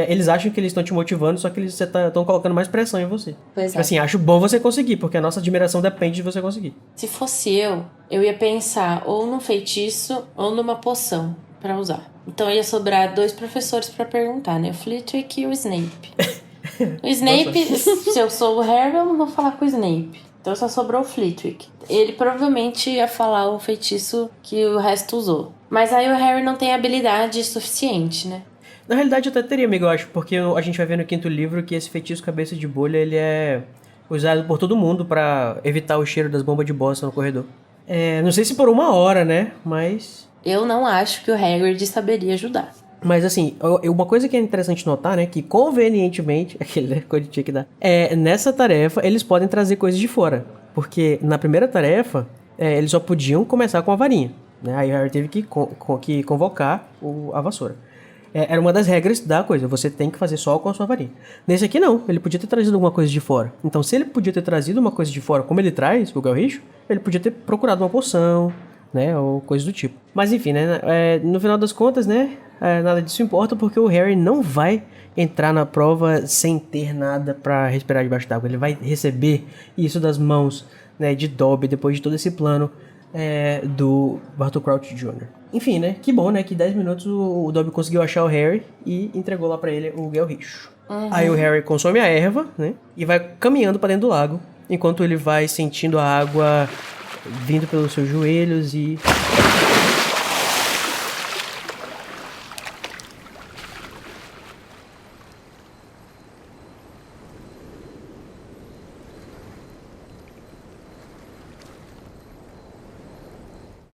eles acham que eles estão te motivando, só que eles estão colocando mais pressão em você. Pois Tipo assim, acho bom você conseguir, porque a nossa admiração depende de você conseguir. Se fosse eu ia pensar ou num feitiço ou numa poção pra usar. Então ia sobrar 2 professores pra perguntar, né? O Flitwick e o Snape. O Snape, se eu sou o Harry, eu não vou falar com o Snape. Então só sobrou o Flitwick. Ele provavelmente ia falar o feitiço que o resto usou. Mas aí o Harry não tem habilidade suficiente, né? Na realidade, eu até teria, amigo, eu acho, porque a gente vai ver no 5º livro que esse feitiço cabeça de bolha, ele é usado por todo mundo pra evitar o cheiro das bombas de bosta no corredor. Não sei se por 1 hora, né? Mas... Eu não acho que o Hagrid saberia ajudar. Mas assim, uma coisa que é interessante notar, né, que convenientemente, aquele coisa tinha que dar, nessa tarefa eles podem trazer coisas de fora, porque na primeira tarefa eles só podiam começar com a varinha, né, aí o Harry teve que convocar a vassoura. Era uma das regras da coisa, você tem que fazer só com a sua varinha. Nesse aqui não, ele podia ter trazido alguma coisa de fora. Então se ele podia ter trazido uma coisa de fora, como ele traz, o Gelricho, ele podia ter procurado uma poção, né, ou coisa do tipo. Mas enfim, né, no final das contas, né, nada disso importa, porque o Harry não vai entrar na prova sem ter nada pra respirar debaixo d'água. Ele vai receber isso das mãos, né, de Dobby, depois de todo esse plano do Bartol Crouch Jr. Enfim, né, que bom, né, que 10 minutos o Dobby conseguiu achar o Harry e entregou lá pra ele o Gelricho. Aí o Harry consome a erva, né, e vai caminhando pra dentro do lago, enquanto ele vai sentindo a água vindo pelos seus joelhos e...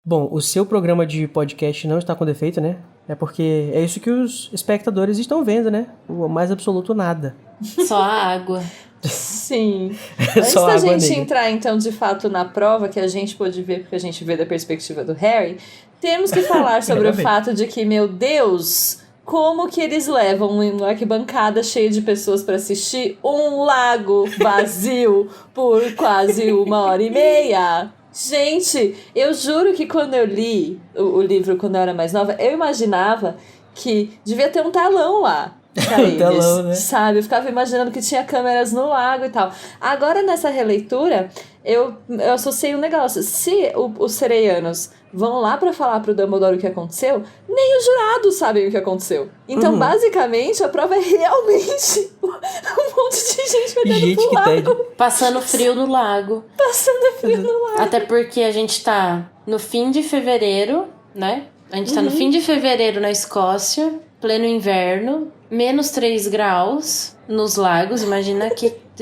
Bom, o seu programa de podcast não está com defeito, né? É porque é isso que os espectadores estão vendo, né? O mais absoluto nada. Só a água. Sim. Antes da gente entrar, então, de fato, na prova, que a gente pôde ver, porque a gente vê da perspectiva do Harry, temos que falar sobre o fato de que, meu Deus, como que eles levam uma arquibancada cheia de pessoas para assistir um lago vazio por quase 1h30? Gente, eu juro que quando eu li o livro, quando eu era mais nova, eu imaginava que devia ter um telão lá pra eles, telão, né? sabe? Eu ficava imaginando que tinha câmeras no lago e tal. Agora, nessa releitura, eu associei um negócio. Se os sereianos vão lá pra falar pro Dumbledore o que aconteceu, nem os jurados sabem o que aconteceu. Então, basicamente, a prova é realmente um monte de gente metendo pro lago. Passando frio no lago. Passando frio no lago. Até porque a gente tá no fim de fevereiro, né? A gente tá no fim de fevereiro na Escócia, pleno inverno, menos 3 graus nos lagos. Imagina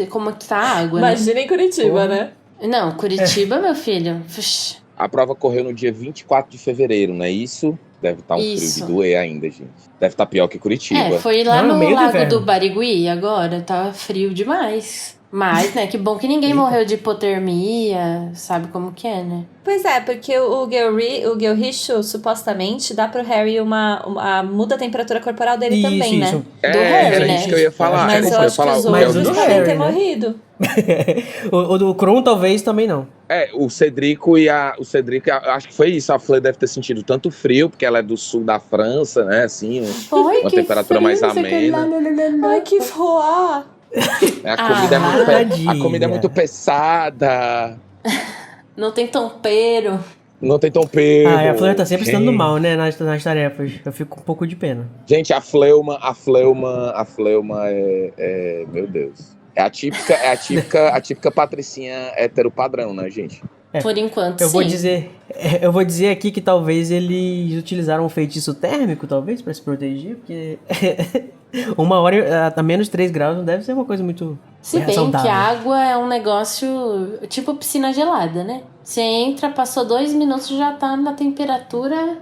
como que tá a água, Imagina em Curitiba, né? Não, Curitiba, meu filho. Puxa. A prova correu no dia 24 de fevereiro, não é isso? Deve estar frio de doer ainda, gente. Deve estar pior que Curitiba. Foi lá no lago do Barigui agora, tá frio demais. Mas, né, que bom que ninguém morreu de hipotermia, sabe como que é, né? Pois é, porque o Gelricho, supostamente, dá pro Harry muda a temperatura corporal dele também, né? Do Harry, né? Isso que eu ia falar. Mas eu acho que os outros podem ter morrido. O do Krum talvez também não. O Cedrico acho que foi isso. A Fleur deve ter sentido tanto frio, porque ela é do sul da França, né? Assim, uma temperatura frio, mais amena. Ai, que froid! A comida é muito pesada. Não tem tempero. Não tem tompeiro. A Fleur tá sempre estando Gente. mal, né, nas tarefas. Eu fico com um pouco de pena. Gente, a fleuma meu Deus. É a típica patricinha hétero padrão, né, gente? Por enquanto, Eu sim. vou dizer aqui que talvez eles utilizaram um feitiço térmico, talvez, pra se proteger, porque 1 hora a menos 3 graus não deve ser uma coisa muito Se bem saudável. que a água é um negócio tipo piscina gelada, né? Você entra, passou 2 minutos, já tá na temperatura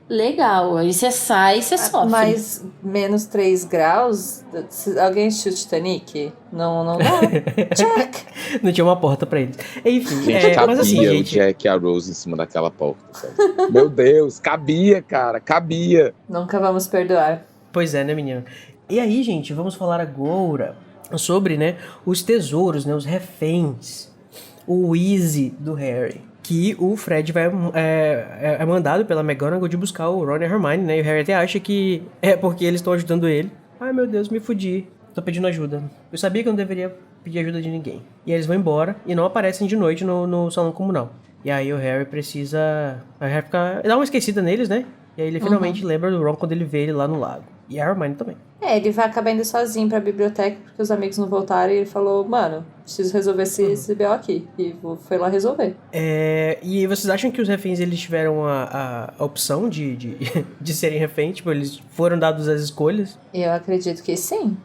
legal. Aí você sai, você sofre. Mas menos 3 graus, alguém assistiu Titanic? Não dá. Check! Não tinha uma porta pra eles. Enfim, Gente, cabia mas assim, o gente... Jack e a Rose em cima daquela porta. Sabe? Meu Deus, cabia, cara, cabia. Nunca vamos perdoar. Pois é, né, menina? E aí, gente, vamos falar agora sobre, né, os tesouros, né, os reféns. O Easy do Harry. Que o Fred é mandado pela McGonagall de buscar o Ron e a Hermione, né? E o Harry até acha que é porque eles estão ajudando ele. Ai, meu Deus, me fudi. Tô pedindo ajuda. Eu sabia que eu não deveria pedir ajuda de ninguém. E aí eles vão embora e não aparecem de noite no salão comunal. E aí o Harry precisa... O Harry dá uma esquecida neles, né? E aí ele finalmente lembra do Ron quando ele vê ele lá no lago. E a Hermione também. Ele vai acabar indo sozinho pra biblioteca porque os amigos não voltaram e ele falou, mano, preciso resolver esse BO aqui. E foi lá resolver. E vocês acham que os reféns eles tiveram a opção de serem reféns? Tipo, eles foram dados as escolhas? Eu acredito que sim.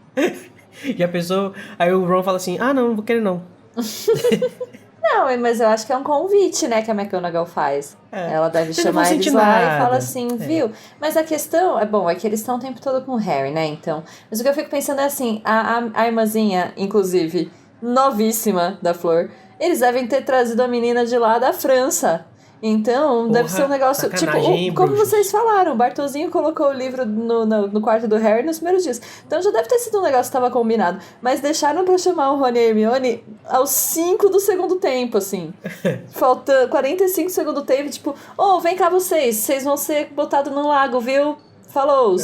Já pensou? Aí o Ron fala assim, não vou querer não. Não, mas eu acho que é um convite, né, que a McGonagall faz. Ela deve Vocês não chamar vão eles sentir lá nada. e fala assim, viu? Mas a questão é que eles estão o tempo todo com o Harry, né, então. Mas o que eu fico pensando é assim, a irmãzinha, inclusive, novíssima da Flor, eles devem ter trazido a menina de lá da França. Então, deve ser um negócio... sacanagem, Tipo, como bruxos. vocês falaram, o Bartolzinho colocou o livro no quarto do Harry nos primeiros dias. Então já deve ter sido um negócio que estava combinado. Mas deixaram pra chamar o Rony e a Hermione aos 5 do segundo tempo, assim. Faltando 45 do segundo tempo, tipo... vem cá vocês vão ser botados no lago, viu? Falou!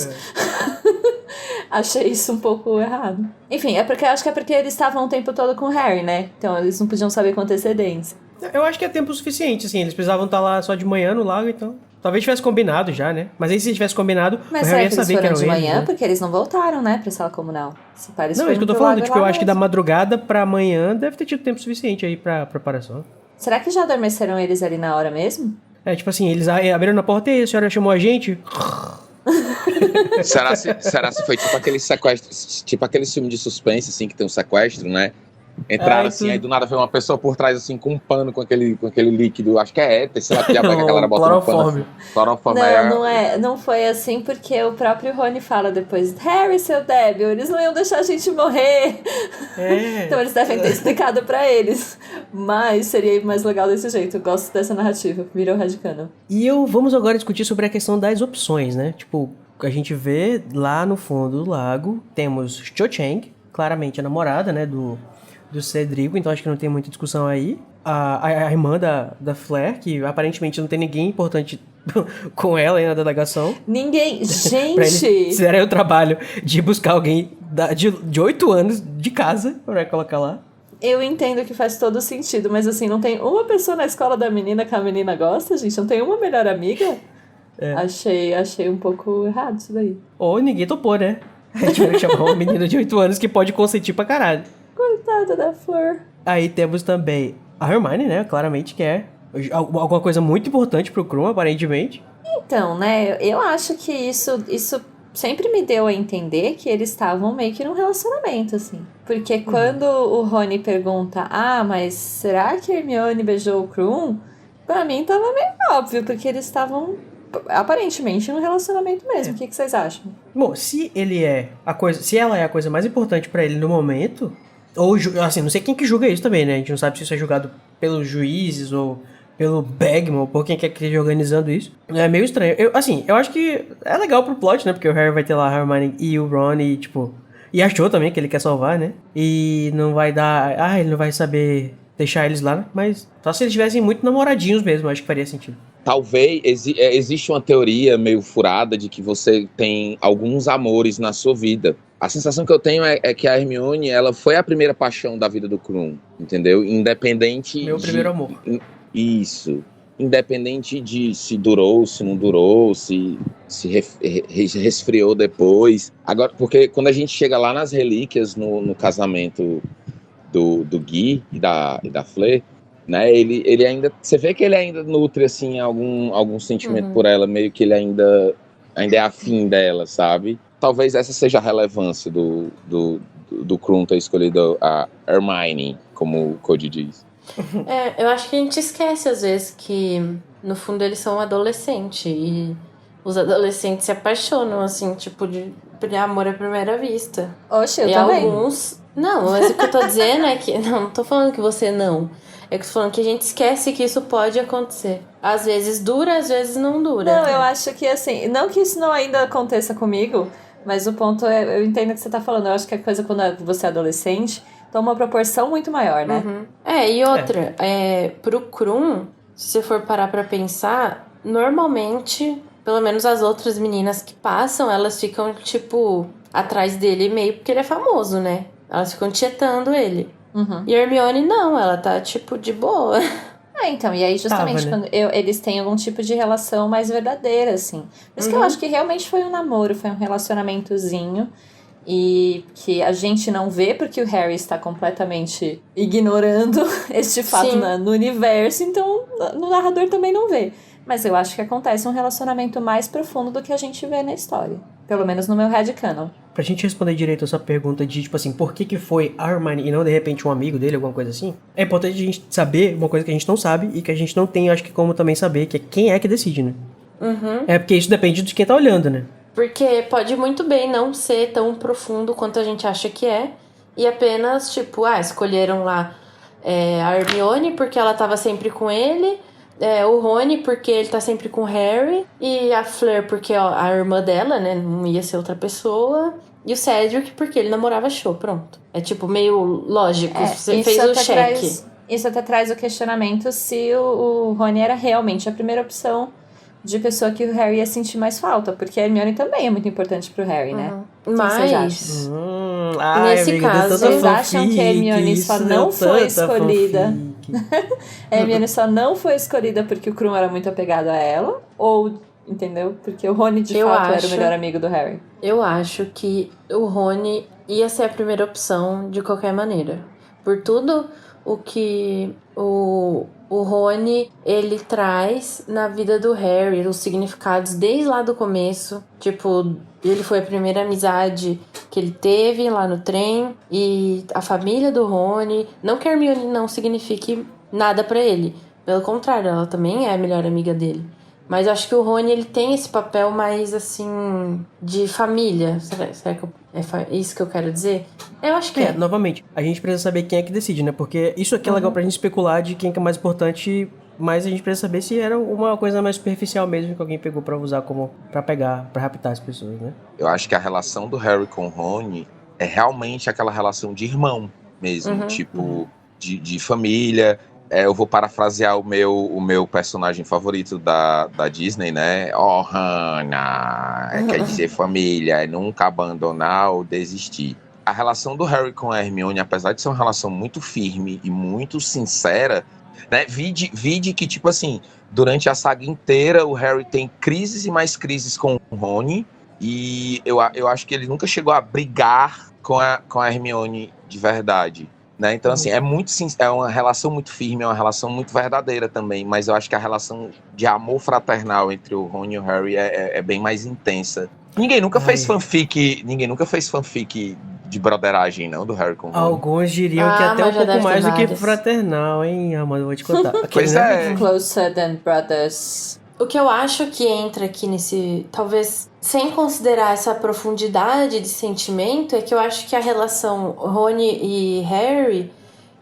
Achei isso um pouco errado. Enfim, acho que é porque eles estavam o tempo todo com o Harry, né? Então eles não podiam saber com antecedência. Eu acho que é tempo suficiente, assim. Eles precisavam estar lá só de manhã no lago, então... Talvez tivesse combinado já, né? Mas aí se tivesse combinado, Mas o será Harry que ia eles saber que foram eram de eles, manhã? né? Porque eles não voltaram, né, pra sala comunal. Se parece Não, é isso que eu tô pro falando. lago Tipo, eu lá acho que da mesmo. madrugada pra amanhã deve ter tido tempo suficiente aí pra preparação. Será que já adormeceram eles ali na hora mesmo? Tipo assim, eles abriram na porta e a senhora chamou a gente... Será se foi tipo aquele sequestro, tipo aquele filme de suspense, assim, que tem um sequestro, né? Entraram assim, aí do nada veio uma pessoa por trás, assim, com um pano, com aquele líquido, acho que é éter, sei lá, que a galera bota um pano assim. Clorofórmio. Não foi assim, porque o próprio Rony fala depois, Harry, seu débil, eles não iam deixar a gente morrer. Então eles devem ter explicado pra eles. Mas seria mais legal desse jeito, eu gosto dessa narrativa, virou radicano. E vamos agora discutir sobre a questão das opções, né? Tipo, a gente vê lá no fundo do lago, temos Cho Chang, claramente a namorada, né, do Cedrico, então acho que não tem muita discussão aí. A irmã da Fleur, que aparentemente não tem ninguém importante com ela aí na delegação. Ninguém... Pra eles Gente! fizerem o trabalho de buscar alguém de 8 anos de casa pra colocar lá. Eu entendo que faz todo sentido, mas assim, não tem uma pessoa na escola da menina que a menina gosta, gente? Não tem uma melhor amiga? Achei um pouco errado isso daí. Ou ninguém topou, né? A gente vai chamar uma menina de 8 anos que pode consentir pra caralho. Coitada da Flor. Aí temos também a Hermione, né? Claramente que é alguma coisa muito importante pro Krum, aparentemente. Então, né, eu acho que isso sempre me deu a entender que eles estavam meio que num relacionamento, assim. Porque quando o Rony pergunta, mas será que a Hermione beijou o Krum? Pra mim tava meio óbvio, porque eles estavam aparentemente num relacionamento mesmo. O que vocês acham? Bom, se ela é a coisa mais importante pra ele no momento, ou assim, não sei quem que julga isso também, né? A gente não sabe se isso é julgado pelos juízes ou pelo Bagman, ou por quem quer que esteja organizando isso. É meio estranho. Eu acho que é legal pro plot, né? Porque o Harry vai ter lá a Hermione e o Ron e, tipo... E achou também que ele quer salvar, né? E não vai dar... ele não vai saber deixar eles lá, né? Mas só se eles estivessem muito namoradinhos mesmo, acho que faria sentido. Talvez existe uma teoria meio furada de que você tem alguns amores na sua vida. A sensação que eu tenho é que a Hermione, ela foi a primeira paixão da vida do Krum, entendeu? Independente Meu primeiro amor. Isso. independente de se durou, se não durou, se resfriou depois. Agora, porque quando a gente chega lá nas relíquias, no casamento do Guy e da Fleur, né, ele ainda, você vê que ele ainda nutre, assim, algum sentimento por ela, meio que ele ainda é afim dela, sabe? Talvez essa seja a relevância do Krum ter escolhido a Hermione, como o Cody diz. Eu acho que a gente esquece às vezes que no fundo eles são adolescentes e os adolescentes se apaixonam, assim, tipo, de amor à primeira vista. Oxe, eu e também. Alguns... Não, mas o que eu tô dizendo é que... Não tô falando que você não. É que eu tô falando que a gente esquece que isso pode acontecer. Às vezes dura, às vezes não dura. Não, eu acho que assim... Não que isso não ainda aconteça comigo, mas o ponto é... Eu entendo o que você tá falando. Eu acho que a coisa quando você é adolescente toma uma proporção muito maior, né? E outra, pro Krum, se você for parar pra pensar, normalmente, pelo menos as outras meninas que passam, elas ficam, tipo, atrás dele meio porque ele é famoso, né? Elas ficam tietando ele. E a Hermione não, ela tá, tipo, de boa. Então, e aí justamente quando eles têm algum tipo de relação mais verdadeira, assim. Por isso que eu acho que realmente foi um namoro, foi um relacionamentozinho. E que a gente não vê porque o Harry está completamente ignorando este fato no universo, então no narrador também não vê. Mas eu acho que acontece um relacionamento mais profundo do que a gente vê na história. Pelo menos no meu headcanon. Pra gente responder direito essa pergunta de, tipo assim, por que foi a Hermione e não, de repente, um amigo dele, alguma coisa assim, é importante a gente saber uma coisa que a gente não sabe e que a gente não tem, acho que, como também saber, que é quem é que decide, né? É porque isso depende de quem tá olhando, né? Porque pode muito bem não ser tão profundo quanto a gente acha que é. E apenas, tipo, escolheram lá a Hermione porque ela tava sempre com ele. O Rony porque ele tá sempre com o Harry. E a Fleur porque a irmã dela, né, não ia ser outra pessoa. E o Cedric porque ele namorava Cho, pronto. É tipo meio lógico, você fez o cheque. Isso até traz o questionamento se o Rony era realmente a primeira opção de pessoa que o Harry ia sentir mais falta, porque a Hermione também é muito importante pro Harry, né? Mas nesse caso, vocês acham que a Hermione só não foi escolhida? A Hermione só não foi escolhida porque o Krum era muito apegado a ela? Ou, entendeu? Porque o Rony de fato era o melhor amigo do Harry? Eu acho que o Rony ia ser a primeira opção de qualquer maneira. Por tudo o que o Rony, ele traz na vida do Harry, os significados desde lá do começo. Tipo, ele foi a primeira amizade que ele teve lá no trem. E a família do Rony... Não que a Hermione não signifique nada pra ele. Pelo contrário, ela também é a melhor amiga dele. Mas eu acho que o Rony, ele tem esse papel mais, assim, de família. Será que é isso que eu quero dizer? Eu acho que é. Novamente, a gente precisa saber quem é que decide, né? Porque isso aqui é legal pra gente especular de quem que é mais importante, mas a gente precisa saber se era uma coisa mais superficial mesmo que alguém pegou pra usar como pra pegar, pra raptar as pessoas, né? Eu acho que a relação do Harry com o Rony é realmente aquela relação de irmão mesmo, tipo, de família. Eu vou parafrasear o meu personagem favorito da Disney, né? Hannah, quer dizer família, é nunca abandonar ou desistir. A relação do Harry com a Hermione, apesar de ser uma relação muito firme e muito sincera, né? Vide que, tipo assim, durante a saga inteira, o Harry tem crises e mais crises com o Rony, e eu acho que ele nunca chegou a brigar com a Hermione de verdade. Né? Então, assim, é uma relação muito firme, é uma relação muito verdadeira também, mas eu acho que a relação de amor fraternal entre o Ron e o Harry é bem mais intensa. Ninguém nunca fez fanfic de broderagem, não, do Harry com o Ron. Alguns diriam que até um pouco mais do que fraternal, hein, amor? Eu vou te contar. Pois é. Closer than brothers. O que eu acho que entra aqui nesse... Talvez, sem considerar essa profundidade de sentimento, é que eu acho que a relação Rony e Harry,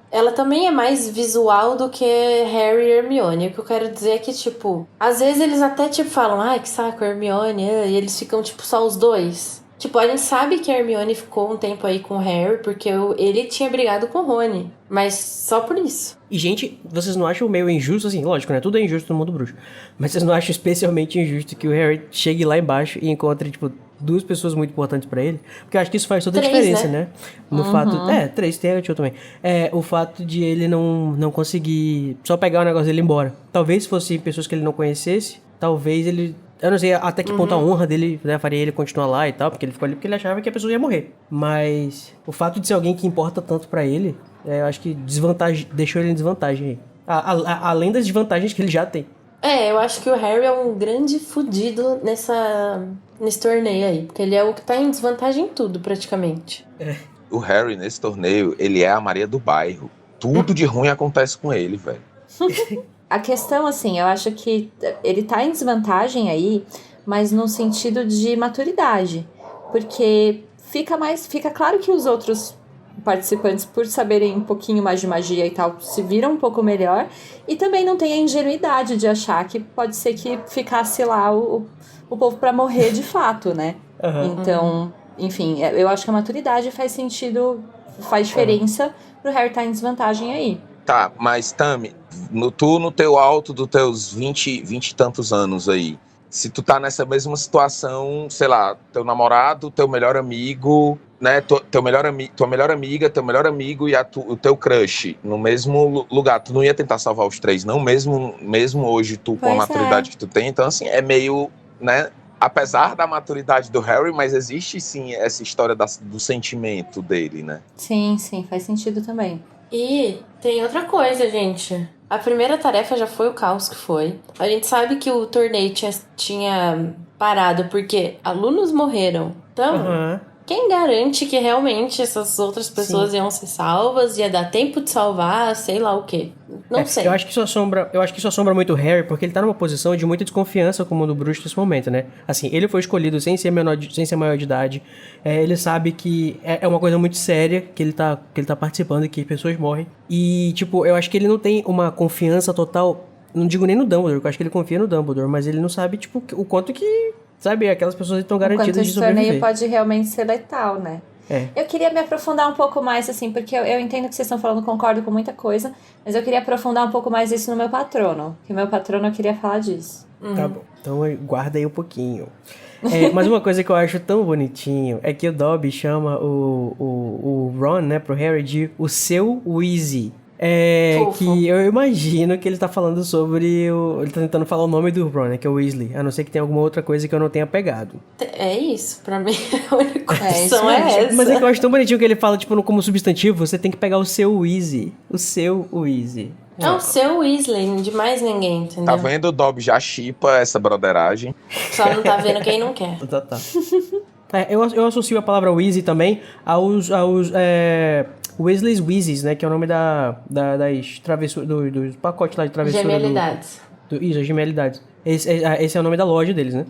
ela também é mais visual do que Harry e Hermione. O que eu quero dizer é que, tipo... Às vezes eles até, tipo, falam... Ai, que saco, Hermione... E eles ficam, tipo, só os dois. Tipo, a gente sabe que a Hermione ficou um tempo aí com o Harry porque ele tinha brigado com o Rony. Mas só por isso. E, gente, vocês não acham meio injusto, assim, lógico, né? Tudo é injusto no mundo bruxo. Mas vocês não acham especialmente injusto que o Harry chegue lá embaixo e encontre, tipo, duas pessoas muito importantes pra ele, porque eu acho que isso faz toda a 3, diferença, né? No fato... 3, tem a Tio também. O fato de ele não conseguir só pegar o negócio dele e ir embora. Talvez se fossem pessoas que ele não conhecesse, talvez ele... Eu não sei até que ponto a honra dele, né, faria ele continuar lá e tal, porque ele ficou ali porque ele achava que a pessoa ia morrer. Mas o fato de ser alguém que importa tanto pra ele, eu acho que deixou ele em desvantagem aí. Além das desvantagens que ele já tem. Eu acho que o Harry é um grande fudido nesse torneio aí. Porque ele é o que tá em desvantagem em tudo, praticamente. O Harry, nesse torneio, ele é a Maria do bairro. Tudo de ruim acontece com ele, velho. A questão, assim, eu acho que ele tá em desvantagem aí, mas no sentido de maturidade. Porque fica claro que os outros participantes, por saberem um pouquinho mais de magia e tal, se viram um pouco melhor. E também não tem a ingenuidade de achar que pode ser que ficasse lá o povo pra morrer de fato, né? Então, enfim, eu acho que a maturidade faz sentido, faz diferença pro Harry estar em desvantagem aí. Tá, mas Tami, tu no teu alto dos teus 20 e tantos anos aí, se tu tá nessa mesma situação, sei lá, teu namorado, teu melhor amigo, né, tua melhor amiga, teu melhor amigo e o teu crush no mesmo lugar, tu não ia tentar salvar os três, não? Mesmo hoje tu com a maturidade que tu tem, então assim, é meio, né, apesar da maturidade do Harry, mas existe sim essa história do sentimento dele, né? Sim, faz sentido também. E tem outra coisa, gente. A primeira tarefa já foi o caos que foi. A gente sabe que o torneio tinha parado porque alunos morreram. Então, quem garante que realmente essas outras pessoas iam ser salvas, ia dar tempo de salvar, sei lá o quê. Não sei. Eu acho que isso assombra muito o Harry, porque ele tá numa posição de muita desconfiança com o mundo bruxo nesse momento, né? Assim, ele foi escolhido sem ser maior de idade. Ele sabe que é uma coisa muito séria que ele tá participando e que pessoas morrem. E, tipo, eu acho que ele não tem uma confiança total. Não digo nem no Dumbledore, eu acho que ele confia no Dumbledore, mas ele não sabe, tipo, o quanto que, sabe, aquelas pessoas estão garantidas de sobreviver. O torneio pode realmente ser letal, né? Eu queria me aprofundar um pouco mais, assim, porque eu entendo que vocês estão falando, concordo com muita coisa, mas eu queria aprofundar um pouco mais isso no meu patrono, que o meu patrono eu queria falar disso. Tá bom, então guarda aí um pouquinho. Mas uma coisa que eu acho tão bonitinho é que o Dobby chama o Ron, né, pro Harry de o seu Weasley. Que eu imagino que ele tá falando sobre ele tá tentando falar o nome do Ron, né, que é o Weasley, a não ser que tenha alguma outra coisa que eu não tenha pegado. É isso, pra mim a única opção é essa. Mas é que eu acho tão bonitinho que ele fala, tipo, como substantivo, você tem que pegar o seu Weasley. O seu Weasley. É o seu Weasley, de mais ninguém, entendeu? Tá vendo? O Dobby já chipa essa broderagem. Só não tá vendo quem não quer. Tá. Eu associo a palavra Weasley também aos Weasley's Wheezes, né? Que é o nome das travessuras, dos pacotes lá de travessura. Gemelidades. Isso, as gemelidades. Esse é o nome da loja deles, né?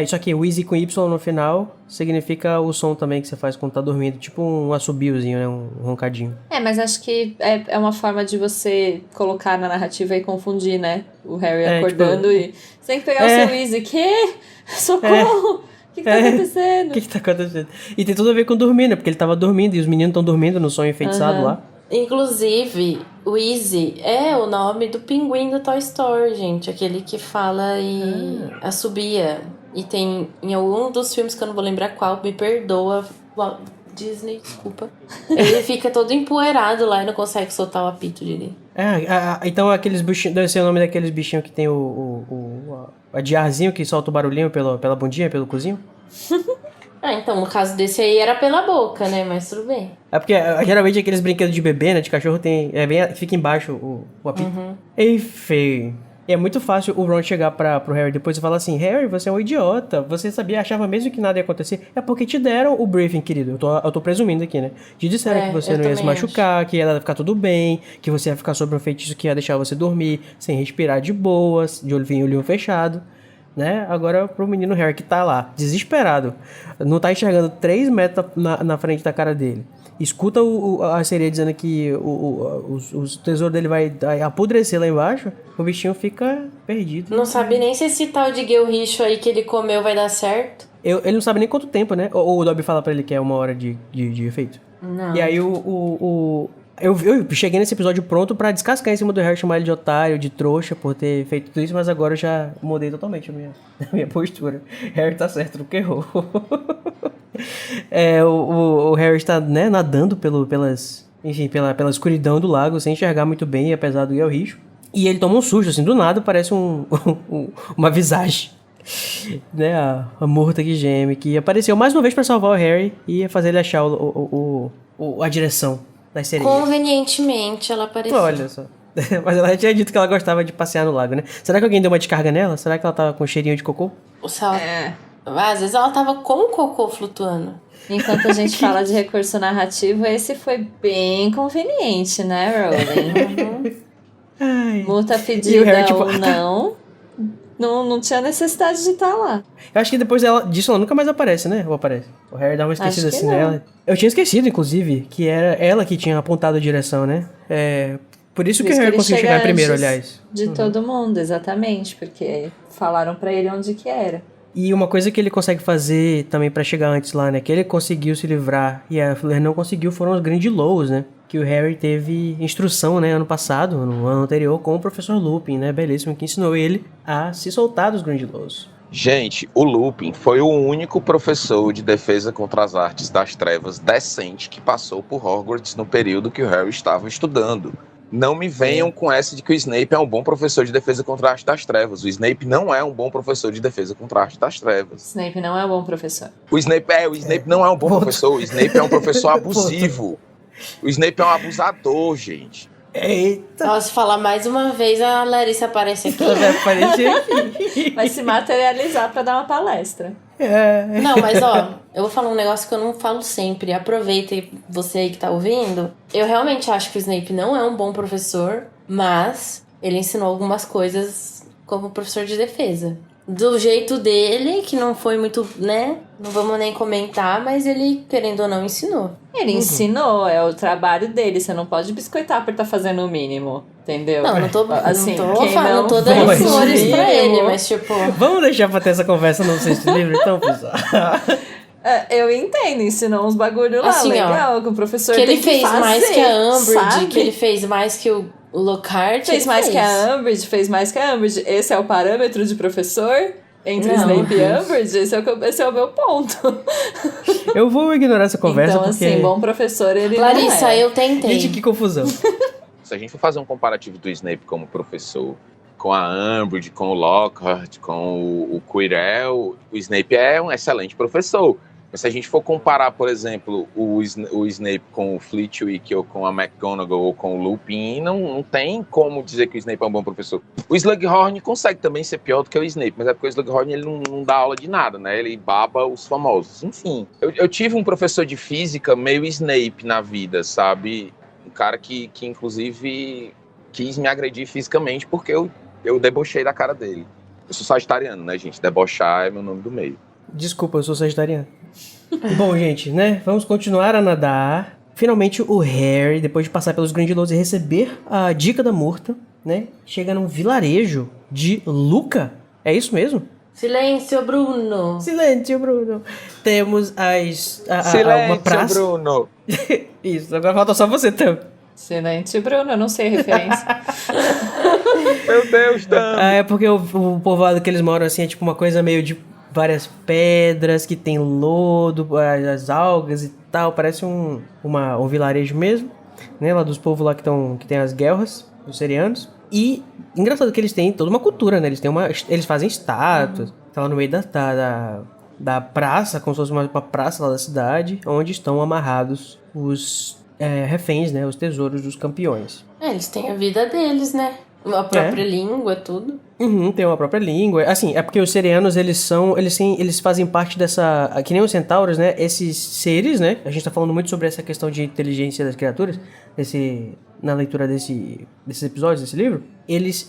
Só que Weasley com Y no final significa o som também que você faz quando tá dormindo. Tipo um assobiozinho, né? Um roncadinho. Mas acho que é uma forma de você colocar na narrativa e confundir, né? O Harry acordando e... Você tem que pegar o seu Weasley. Que? Socorro! O que tá acontecendo? O que tá acontecendo? E tem tudo a ver com dormir, né? Porque ele tava dormindo e os meninos estão dormindo no sonho enfeitiçado lá. Inclusive, o Easy é o nome do pinguim do Toy Story, gente. Aquele que fala e assobia. E tem em algum dos filmes que eu não vou lembrar qual, me perdoa, Disney, desculpa. Ele fica todo empoeirado lá e não consegue soltar o apito dele. Então aqueles bichinhos, deve ser o nome daqueles bichinhos que tem a diarzinho que solta o barulhinho pela bundinha, pelo cozinho? Então no caso desse aí era pela boca, né? Mas tudo bem. Porque geralmente aqueles brinquedos de bebê, né, de cachorro, fica embaixo o apito. Enfim. É muito fácil o Ron chegar pro Harry depois e falar assim: Harry, você é um idiota, você achava mesmo que nada ia acontecer. É porque te deram o briefing, querido. Eu tô presumindo aqui, né? Te disseram que você não ia se machucar, que ia ficar tudo bem, que você ia ficar sob um feitiço que ia deixar você dormir sem respirar de boas, de olhinho fechado, né? Agora pro menino Harry que tá lá, desesperado, não tá enxergando 3 metros na frente da cara dele. Escuta a sereia dizendo que o tesouro dele vai apodrecer lá embaixo, o bichinho fica perdido. Não sabe nem se esse tal de guelricho aí que ele comeu vai dar certo. Ele não sabe nem quanto tempo, né? Ou o Dobby fala pra ele que é 1 hora de efeito. Não. E aí o Eu cheguei nesse episódio pronto pra descascar em cima do Harry, chamar ele de otário, de trouxa, por ter feito tudo isso, mas agora eu já mudei totalmente a minha postura. Harry tá certo no que errou. O Harry está, né, nadando pela escuridão do lago, sem enxergar muito bem, apesar do ir ao risco. E ele toma um susto, assim, do nada, parece uma visagem. Né, a morta que geme, que apareceu mais uma vez pra salvar o Harry e fazer ele achar a direção das sereias. Convenientemente ela apareceu. Olha só. Mas ela já tinha dito que ela gostava de passear no lago, né? Será que alguém deu uma descarga nela? Será que ela tava com cheirinho de cocô? Às vezes ela tava com o cocô flutuando. Enquanto a gente fala de recurso narrativo, esse foi bem conveniente, né, Rowling? Ai. Multa E o pedida Harry, tipo, ou não tinha necessidade de estar lá. Eu acho que depois disso ela nunca mais aparece, né? Ou aparece? O Harry dá uma esquecida Acho que assim não. nela. Eu tinha esquecido, inclusive, que era ela que tinha apontado a direção, né? Por isso que o Harry ele conseguiu chega chegar primeiro, antes aliás. De todo mundo, exatamente, porque falaram pra ele onde que era. E uma coisa que ele consegue fazer também pra chegar antes lá, né? Que ele conseguiu se livrar e a Fleur não conseguiu, foram os Grindylows, né? Que o Harry teve instrução, né? Ano passado, no ano anterior, com o Professor Lupin, né? Belíssimo, que ensinou ele a se soltar dos Grindylows. Gente, o Lupin foi o único professor de defesa contra as artes das trevas decente que passou por Hogwarts no período que o Harry estava estudando. Não me venham com essa de que o Snape é um bom professor de defesa contra a arte das trevas. O Snape não é um bom professor de defesa contra a arte das trevas. Snape não é um bom professor. O Snape não é um bom professor. O Snape é um professor abusivo. O Snape é um abusador, gente. Eita! Nossa, falar mais uma vez, a Larissa aparece aqui. Ela vai aparecer aqui. Vai se materializar pra dar uma palestra. Não, mas ó, eu vou falar um negócio que eu não falo sempre. Aproveita você aí que tá ouvindo. Eu realmente acho que o Snape não é um bom professor, mas ele ensinou algumas coisas como professor de defesa. Do jeito dele, que não foi muito, né? Não vamos nem comentar, mas ele, querendo ou não, ensinou. Ele ensinou, é o trabalho dele. Você não pode biscoitar por estar fazendo o mínimo, entendeu? Não tô assim, não tô dando fez flores o pra mínimo. ele, mas tipo... Vamos deixar pra ter essa conversa no sexto livro, então, pessoal? Eu entendo, ensinou uns bagulho lá, Assim, ó, legal, que o professor Que tem ele fez fazer, mais que a Umbridge, sabe? que ele fez mais que o Lockhart. Fez mais que a Umbridge, fez mais que a Umbridge. Esse é o parâmetro de professor? Entre Não. Snape e Umbridge? Esse é o meu ponto. Eu vou ignorar essa conversa Então, porque... assim, bom professor ele Larissa, não é. eu tentei. Gente, que confusão. Se a gente for fazer um comparativo do Snape como professor com a Umbridge, com o Lockhart, com o Quirrell, o Snape é um excelente professor. Mas se a gente for comparar, por exemplo, o Snape com o Flitwick, ou com a McGonagall, ou com o Lupin, não tem como dizer que o Snape é um bom professor. O Slughorn consegue também ser pior do que o Snape, mas é porque o Slughorn ele não dá aula de nada, né? Ele baba os famosos. Enfim, eu tive um professor de física meio Snape na vida, sabe? Um cara que inclusive, quis me agredir fisicamente porque eu debochei da cara dele. Eu sou sagitariano, né, gente? Debochar é meu nome do meio. Desculpa, eu sou sagitariano. Bom, gente, né? Vamos continuar a nadar. Finalmente o Harry, depois de passar pelos Grindylows e receber a dica da Murta, né? Chega num vilarejo de Luca. É isso mesmo? Silêncio, Bruno. Silêncio, Bruno. Temos uma praça. Bruno! Isso, agora falta só você, Tam. Silente Bruno, eu não sei a referência. Meu Deus, Dan! É porque o povoado que eles moram assim é tipo uma coisa meio de várias pedras, que tem lodo, as algas e tal. Parece um vilarejo mesmo, né? Lá dos povos lá que tem as guerras, os serianos. E engraçado que eles têm toda uma cultura, né? Eles fazem estátuas. Tá lá no meio da praça, como se fosse uma praça lá da cidade, onde estão amarrados os reféns, né? Os tesouros dos campeões. Eles têm a vida deles, né? A própria língua, tudo. Tem uma própria língua. Assim, é porque os serianos, eles fazem parte dessa... Que nem os centauros, né? Esses seres, né? A gente tá falando muito sobre essa questão de inteligência das criaturas. Na leitura desses episódios, desse livro. Eles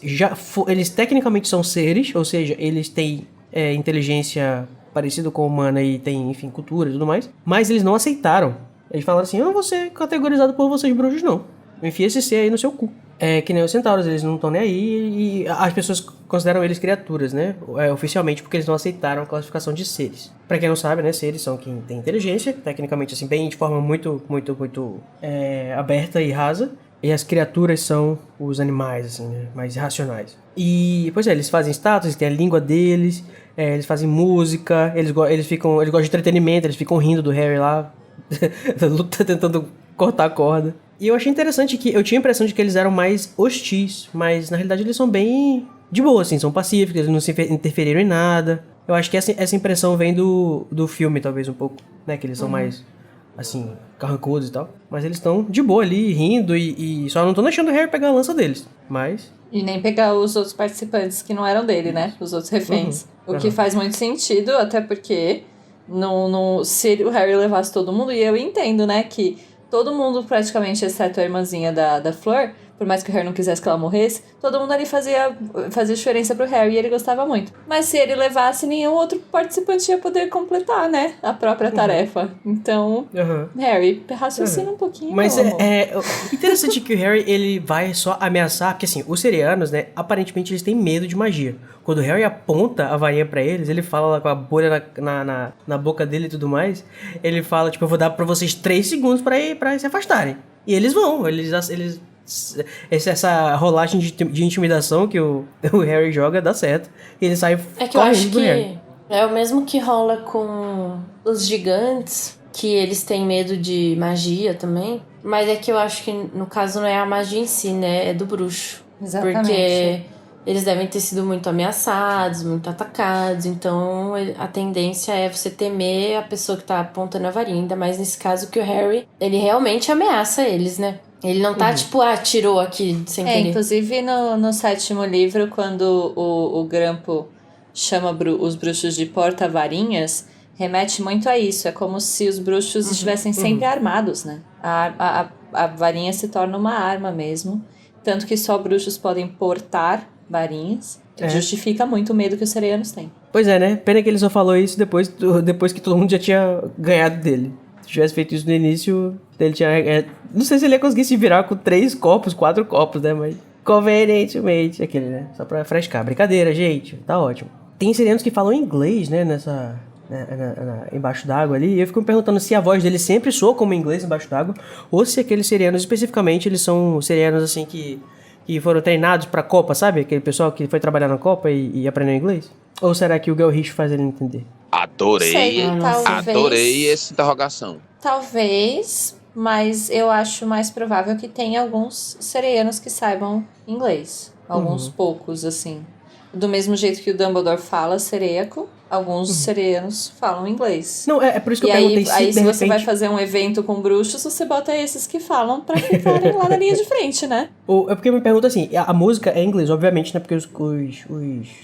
tecnicamente são seres. Ou seja, eles têm inteligência parecida com a humana e têm, enfim, cultura e tudo mais. Mas eles não aceitaram. Eles falaram assim, eu não vou ser categorizado por vocês bruxos, não. enfia esse ser aí no seu cu. É que nem os centauros, eles não estão nem aí e as pessoas consideram eles criaturas, né? Oficialmente, porque eles não aceitaram a classificação de seres. Pra quem não sabe, né? Seres são quem tem inteligência, tecnicamente, assim, bem de forma muito aberta e rasa. E as criaturas são os animais, assim, né? Mais irracionais. E, pois é, eles fazem status, eles têm a língua deles, eles fazem música, eles gostam de entretenimento, eles ficam rindo do Harry lá, luta tentando cortar a corda. E eu achei interessante que eu tinha a impressão de que eles eram mais hostis, mas na realidade eles são bem de boa, assim, são pacíficos, eles não se interferiram em nada. Eu acho que essa impressão vem do filme, talvez, um pouco, né? Que eles são mais, assim, carrancudos e tal. Mas eles estão de boa ali, rindo e só não estão deixando o Harry pegar a lança deles. Mas... E nem pegar os outros participantes que não eram dele, né? Os outros reféns. O que faz muito sentido, até porque se o Harry levasse todo mundo, e eu entendo, né, que todo mundo, praticamente, exceto a irmãzinha da Fleur, por mais que o Harry não quisesse que ela morresse, todo mundo ali fazia diferença pro Harry e ele gostava muito. Mas se ele levasse, nenhum outro participante ia poder completar, né, a própria tarefa. Então, Harry, raciocina um pouquinho. Mas interessante que o Harry, ele vai só ameaçar, porque assim, os Serianos, né, aparentemente eles têm medo de magia. Quando o Harry aponta a varinha pra eles, ele fala lá com a bolha na boca dele e tudo mais, ele fala, tipo, eu vou dar pra vocês 3 segundos pra se afastarem. E eles vão, essa rolagem de intimidação que o Harry joga dá certo. E ele sai correndo. É que eu acho que é o mesmo que rola com os gigantes, que eles têm medo de magia também. Mas é que eu acho que no caso não é a magia em si, né? É do bruxo. Exatamente. Porque eles devem ter sido muito ameaçados, muito atacados. Então a tendência é você temer a pessoa que tá apontando a varinha. Ainda mais nesse caso que o Harry, ele realmente ameaça eles, né? Ele não tá tipo, tirou aqui sem querer. Inclusive no 7º livro, quando o Grampo chama os bruxos de porta-varinhas, remete muito a isso. É como se os bruxos estivessem sempre armados, né? A varinha se torna uma arma mesmo. Tanto que só bruxos podem portar varinhas. Justifica muito o medo que os Serianos têm. Pois é, né? Pena que ele só falou isso depois que todo mundo já tinha ganhado dele. Se tivesse feito isso no início, ele tinha... não sei se ele ia conseguir se virar com 3 copos, 4 copos, né? Mas convenientemente, aquele, né? Só pra frescar. Brincadeira, gente. Tá ótimo. Tem Serianos que falam inglês, né? Embaixo d'água ali. E eu fico me perguntando se a voz dele sempre soa como inglês embaixo d'água, ou se aqueles Serianos, especificamente, eles são Serianos, assim, que foram treinados pra Copa, sabe? Aquele pessoal que foi trabalhar na Copa e aprendeu inglês. Ou será que o Gelrich faz ele entender? Adorei essa interrogação. Talvez, mas eu acho mais provável que tenha alguns Serianos que saibam inglês. Alguns poucos, assim. Do mesmo jeito que o Dumbledore fala sereiaco, alguns Serianos falam inglês. Não, é por isso que eu perguntei se você vai fazer um evento com bruxos, você bota esses que falam pra ficarem lá na linha de frente, né? É porque eu me pergunto assim, a música é em inglês, obviamente, né? Porque os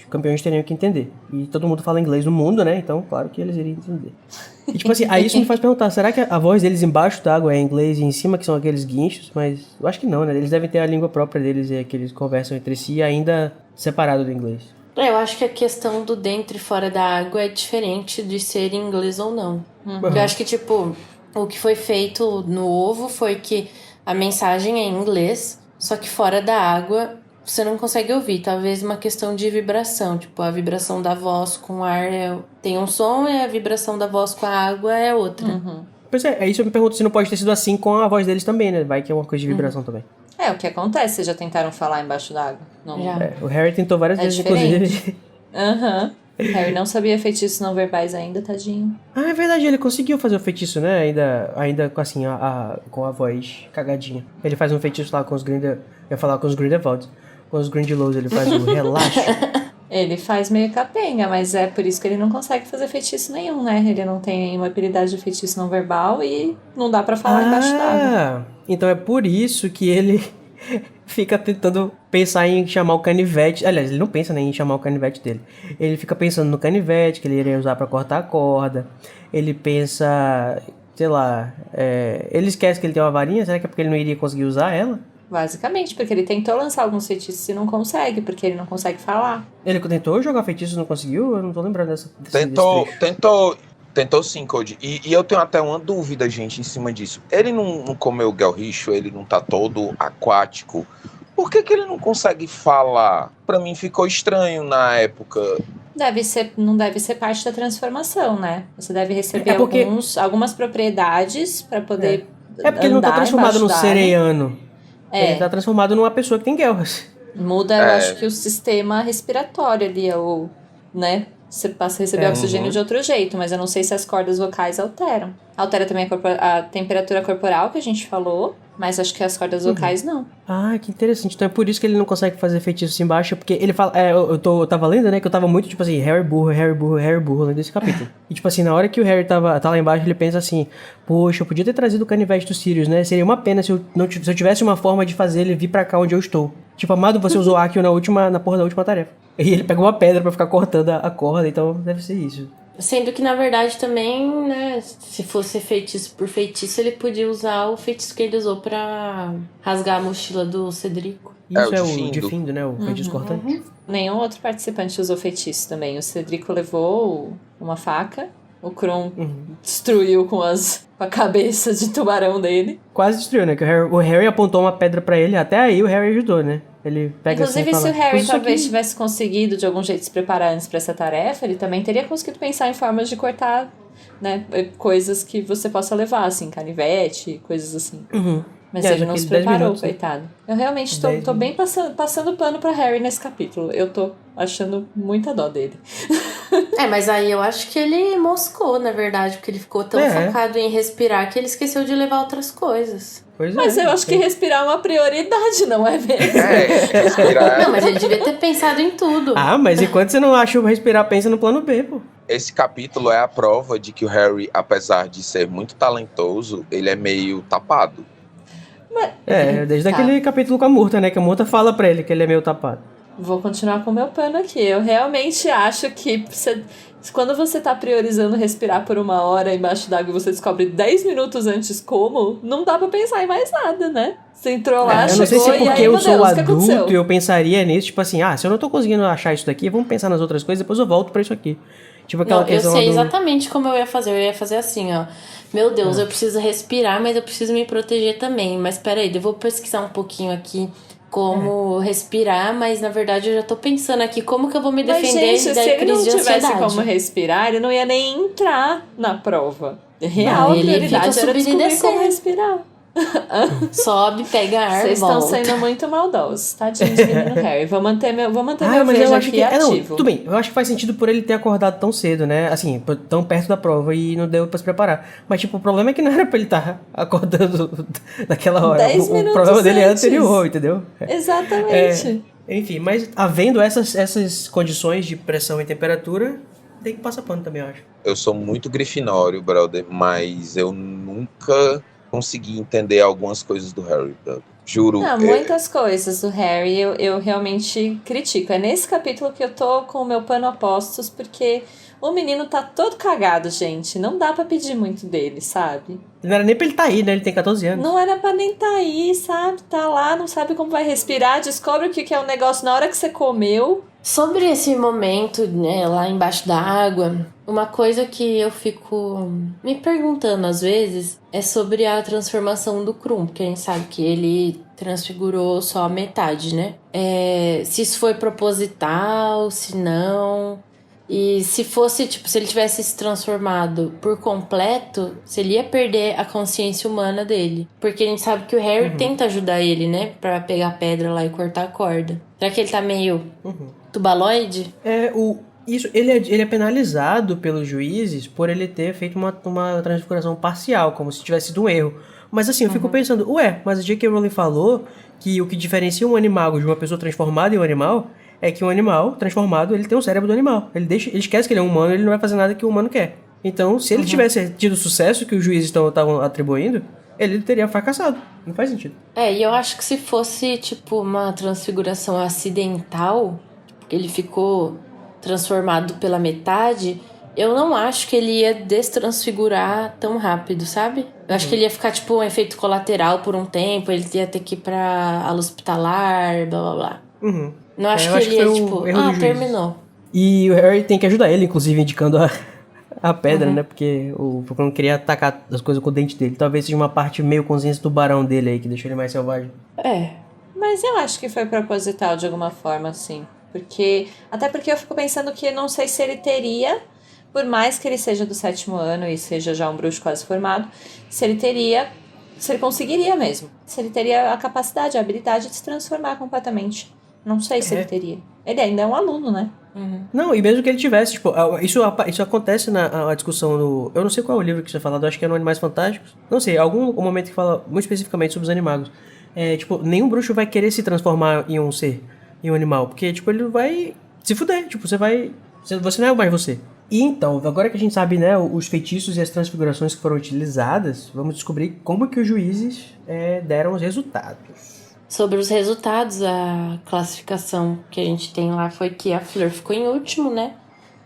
campeões teriam que entender. E todo mundo fala inglês no mundo, né? Então, claro que eles iriam entender. E tipo assim, aí isso me faz perguntar, será que a voz deles embaixo d'água é em inglês e em cima que são aqueles guinchos? Mas eu acho que não, né? Eles devem ter a língua própria deles e que eles conversam entre si ainda separado do inglês. Eu acho que a questão do dentro e fora da água é diferente de ser em inglês ou não. Eu acho que, tipo, o que foi feito no ovo foi que a mensagem é em inglês, só que fora da água você não consegue ouvir. Talvez uma questão de vibração. Tipo, a vibração da voz com o ar tem um som e a vibração da voz com a água é outra. Pois é isso eu me pergunto se não pode ter sido assim com a voz deles também, né? Vai que é uma coisa de vibração também. É, o que acontece, vocês já tentaram falar embaixo d'água? Não. O Harry tentou várias vezes, inclusive. O Harry não sabia feitiços não verbais ainda, tadinho. Ah, é verdade, ele conseguiu fazer o feitiço, né? Ainda com assim, com a voz cagadinha. Ele faz um feitiço lá com os Grindelwald. Eu ia falar com os Grindelwald. Com os Grindelows, ele faz o relaxo. Ele faz meio capenga, mas é por isso que ele não consegue fazer feitiço nenhum, né? Ele não tem nenhuma habilidade de feitiço não verbal e não dá pra falar embaixo d'água. Então é por isso que ele fica tentando pensar em chamar o canivete. Aliás, ele não pensa nem em chamar o canivete dele. Ele fica pensando no canivete que ele iria usar pra cortar a corda. Ele pensa, sei lá, ele esquece que ele tem uma varinha. Será que é porque ele não iria conseguir usar ela? Basicamente, porque ele tentou lançar alguns feitiços e não consegue, porque ele não consegue falar. Ele tentou jogar feitiços e não conseguiu? Eu não tô lembrando desse Tentou sim, Cody. E eu tenho até uma dúvida, gente, em cima disso. Ele não comeu o Gelricho, ele não tá todo aquático. Por que ele não consegue falar? Pra mim ficou estranho na época. Não deve ser parte da transformação, né? Você deve receber algumas propriedades pra poder É porque ele não tá transformado num sereiano. É. Ele tá transformado numa pessoa que tem Gelras. Muda, eu acho que o sistema respiratório ali, né? Você passa a receber oxigênio de outro jeito, mas eu não sei se as cordas vocais alteram. Altera também a temperatura corporal que a gente falou, mas acho que as cordas vocais não. Ah, que interessante. Então é por isso que ele não consegue fazer feitiço embaixo, porque ele fala... eu tava lendo, né, que eu tava muito, tipo assim, Harry burro, lendo esse capítulo. E tipo assim, na hora que o Harry tá lá embaixo, ele pensa assim, poxa, eu podia ter trazido o canivete do Sirius, né? Seria uma pena se eu tivesse uma forma de fazer ele vir pra cá onde eu estou. Tipo, amado, você usou Accio na porra da última tarefa. E ele pega uma pedra pra ficar cortando a corda, então deve ser isso. Sendo que, na verdade, também, né, se fosse feitiço por feitiço, ele podia usar o feitiço que ele usou pra rasgar a mochila do Cedrico. Isso é o de Findo, né, o feitiço cortante. Nenhum outro participante usou feitiço também. O Cedrico levou uma faca, o Kron destruiu com a cabeça de tubarão dele. Quase destruiu, né, que o Harry apontou uma pedra pra ele, até aí o Harry ajudou, né. Ele pega Inclusive, assim, se o Harry talvez aqui... tivesse conseguido de algum jeito se preparar antes pra essa tarefa, ele também teria conseguido pensar em formas de cortar, né, coisas que você possa levar, assim, canivete, coisas assim. Mas ele não se preparou, coitado. Eu realmente tô bem passando pano pra Harry nesse capítulo. Eu tô achando muita dó dele. Mas aí eu acho que ele moscou, na verdade, porque ele ficou tão focado em respirar que ele esqueceu de levar outras coisas. Mas eu acho que respirar é uma prioridade, não é mesmo? Respirar. Não, mas ele devia ter pensado em tudo. Ah, mas enquanto você não acha o respirar, pensa no plano B, pô. Esse capítulo é a prova de que o Harry, apesar de ser muito talentoso, ele é meio tapado. Desde aquele capítulo com a Murta, né? Que a Murta fala pra ele que ele é meio tapado. Vou continuar com o meu pano aqui. Eu realmente acho que quando você tá priorizando respirar por 1 hora embaixo d'água e você descobre 10 minutos antes como, não dá pra pensar em mais nada, né? Você entrou lá, chegou, eu não sei se é porque eu sou adulto e eu eu pensaria nisso, tipo assim, se eu não tô conseguindo achar isso daqui, vamos pensar nas outras coisas, depois eu volto pra isso aqui. Tipo aquela questão. Eu sei exatamente como eu ia fazer. Eu ia fazer assim, ó. Meu Deus, eu preciso respirar, mas eu preciso me proteger também. Mas peraí, eu vou pesquisar um pouquinho aqui como respirar, mas na verdade eu já tô pensando aqui como que eu vou me defender mas, gente, da crise de ansiedade. Se ele não tivesse como respirar, ele não ia nem entrar na prova. Real, ele prioridade era descobrir como respirar. Sobe, pega ar, Vocês estão sendo muito maldosos, tadinho de menino Harry. Vou manter meu vejo aqui ativo. Tudo bem, eu acho que faz sentido por ele ter acordado tão cedo, né? Assim, tão perto da prova e não deu pra se preparar. Mas, tipo, o problema é que não era pra ele estar acordando naquela hora. 10 minutos o problema dele é antes. anterior, entendeu? Exatamente. Enfim, mas havendo essas condições de pressão e temperatura, tem que passar pano também, eu acho. Eu sou muito grifinório, brother, mas eu nunca consegui entender algumas coisas do Harry, brother. Juro. Não, muitas coisas do Harry eu realmente critico. É nesse capítulo que eu tô com o meu pano a postos, porque o menino tá todo cagado, gente. Não dá pra pedir muito dele, sabe? Não era nem pra ele estar aí, né? Ele tem 14 anos. Não era pra nem tá aí, sabe? Tá lá, não sabe como vai respirar, descobre o que é um negócio na hora que você comeu. Sobre esse momento, né, lá embaixo da água, uma coisa que eu fico me perguntando às vezes é sobre a transformação do Krum, porque a gente sabe que ele transfigurou só a metade, né? Se isso foi proposital, se não. E se fosse, tipo, se ele tivesse se transformado por completo, se ele ia perder a consciência humana dele. Porque a gente sabe que o Harry tenta ajudar ele, né? Pra pegar a pedra lá e cortar a corda. Será que ele tá meio tubaloide? Ele é penalizado pelos juízes por ele ter feito uma transfiguração parcial, como se tivesse sido um erro. Mas assim, eu fico pensando, mas a J.K. Rowling falou que o que diferencia um animago de uma pessoa transformada em um animal é que um animal transformado, ele tem o cérebro do animal. Ele esquece que ele é um humano, ele não vai fazer nada que o humano quer. Então, se ele tivesse tido o sucesso que os juízes estavam atribuindo, ele teria fracassado. Não faz sentido. E eu acho que se fosse, tipo, uma transfiguração acidental, que ele ficou transformado pela metade, eu não acho que ele ia destransfigurar tão rápido, sabe? Eu acho que ele ia ficar, tipo, um efeito colateral por um tempo, ele ia ter que ir pra ala hospitalar, blá, blá, blá. Não acho que ele ia, tipo, terminou. E o Harry tem que ajudar ele, inclusive, indicando a pedra, né? Porque o Kron queria atacar as coisas com o dente dele. Talvez seja uma parte meio consciência tubarão dele aí, que deixou ele mais selvagem. Mas eu acho que foi proposital de alguma forma, assim. Até porque eu fico pensando que não sei se ele teria, por mais que ele seja do 7º ano e seja já um bruxo quase formado, se ele conseguiria mesmo. Se ele teria a capacidade, a habilidade de se transformar completamente. Não sei se ele teria. Ele ainda é um aluno, né? Não, e mesmo que ele tivesse, tipo, isso acontece na discussão do... Eu não sei qual é o livro que você falou, acho que é no Animais Fantásticos. Não sei, algum momento que fala muito especificamente sobre os animagos. Tipo, nenhum bruxo vai querer se transformar em um ser, em um animal, porque, tipo, ele vai se fuder, tipo, você não é mais você. E então, agora que a gente sabe, né, os feitiços e as transfigurações que foram utilizadas, vamos descobrir como que os juízes deram os resultados. Sobre os resultados, a classificação que a gente tem lá foi que a Fleur ficou em último, né?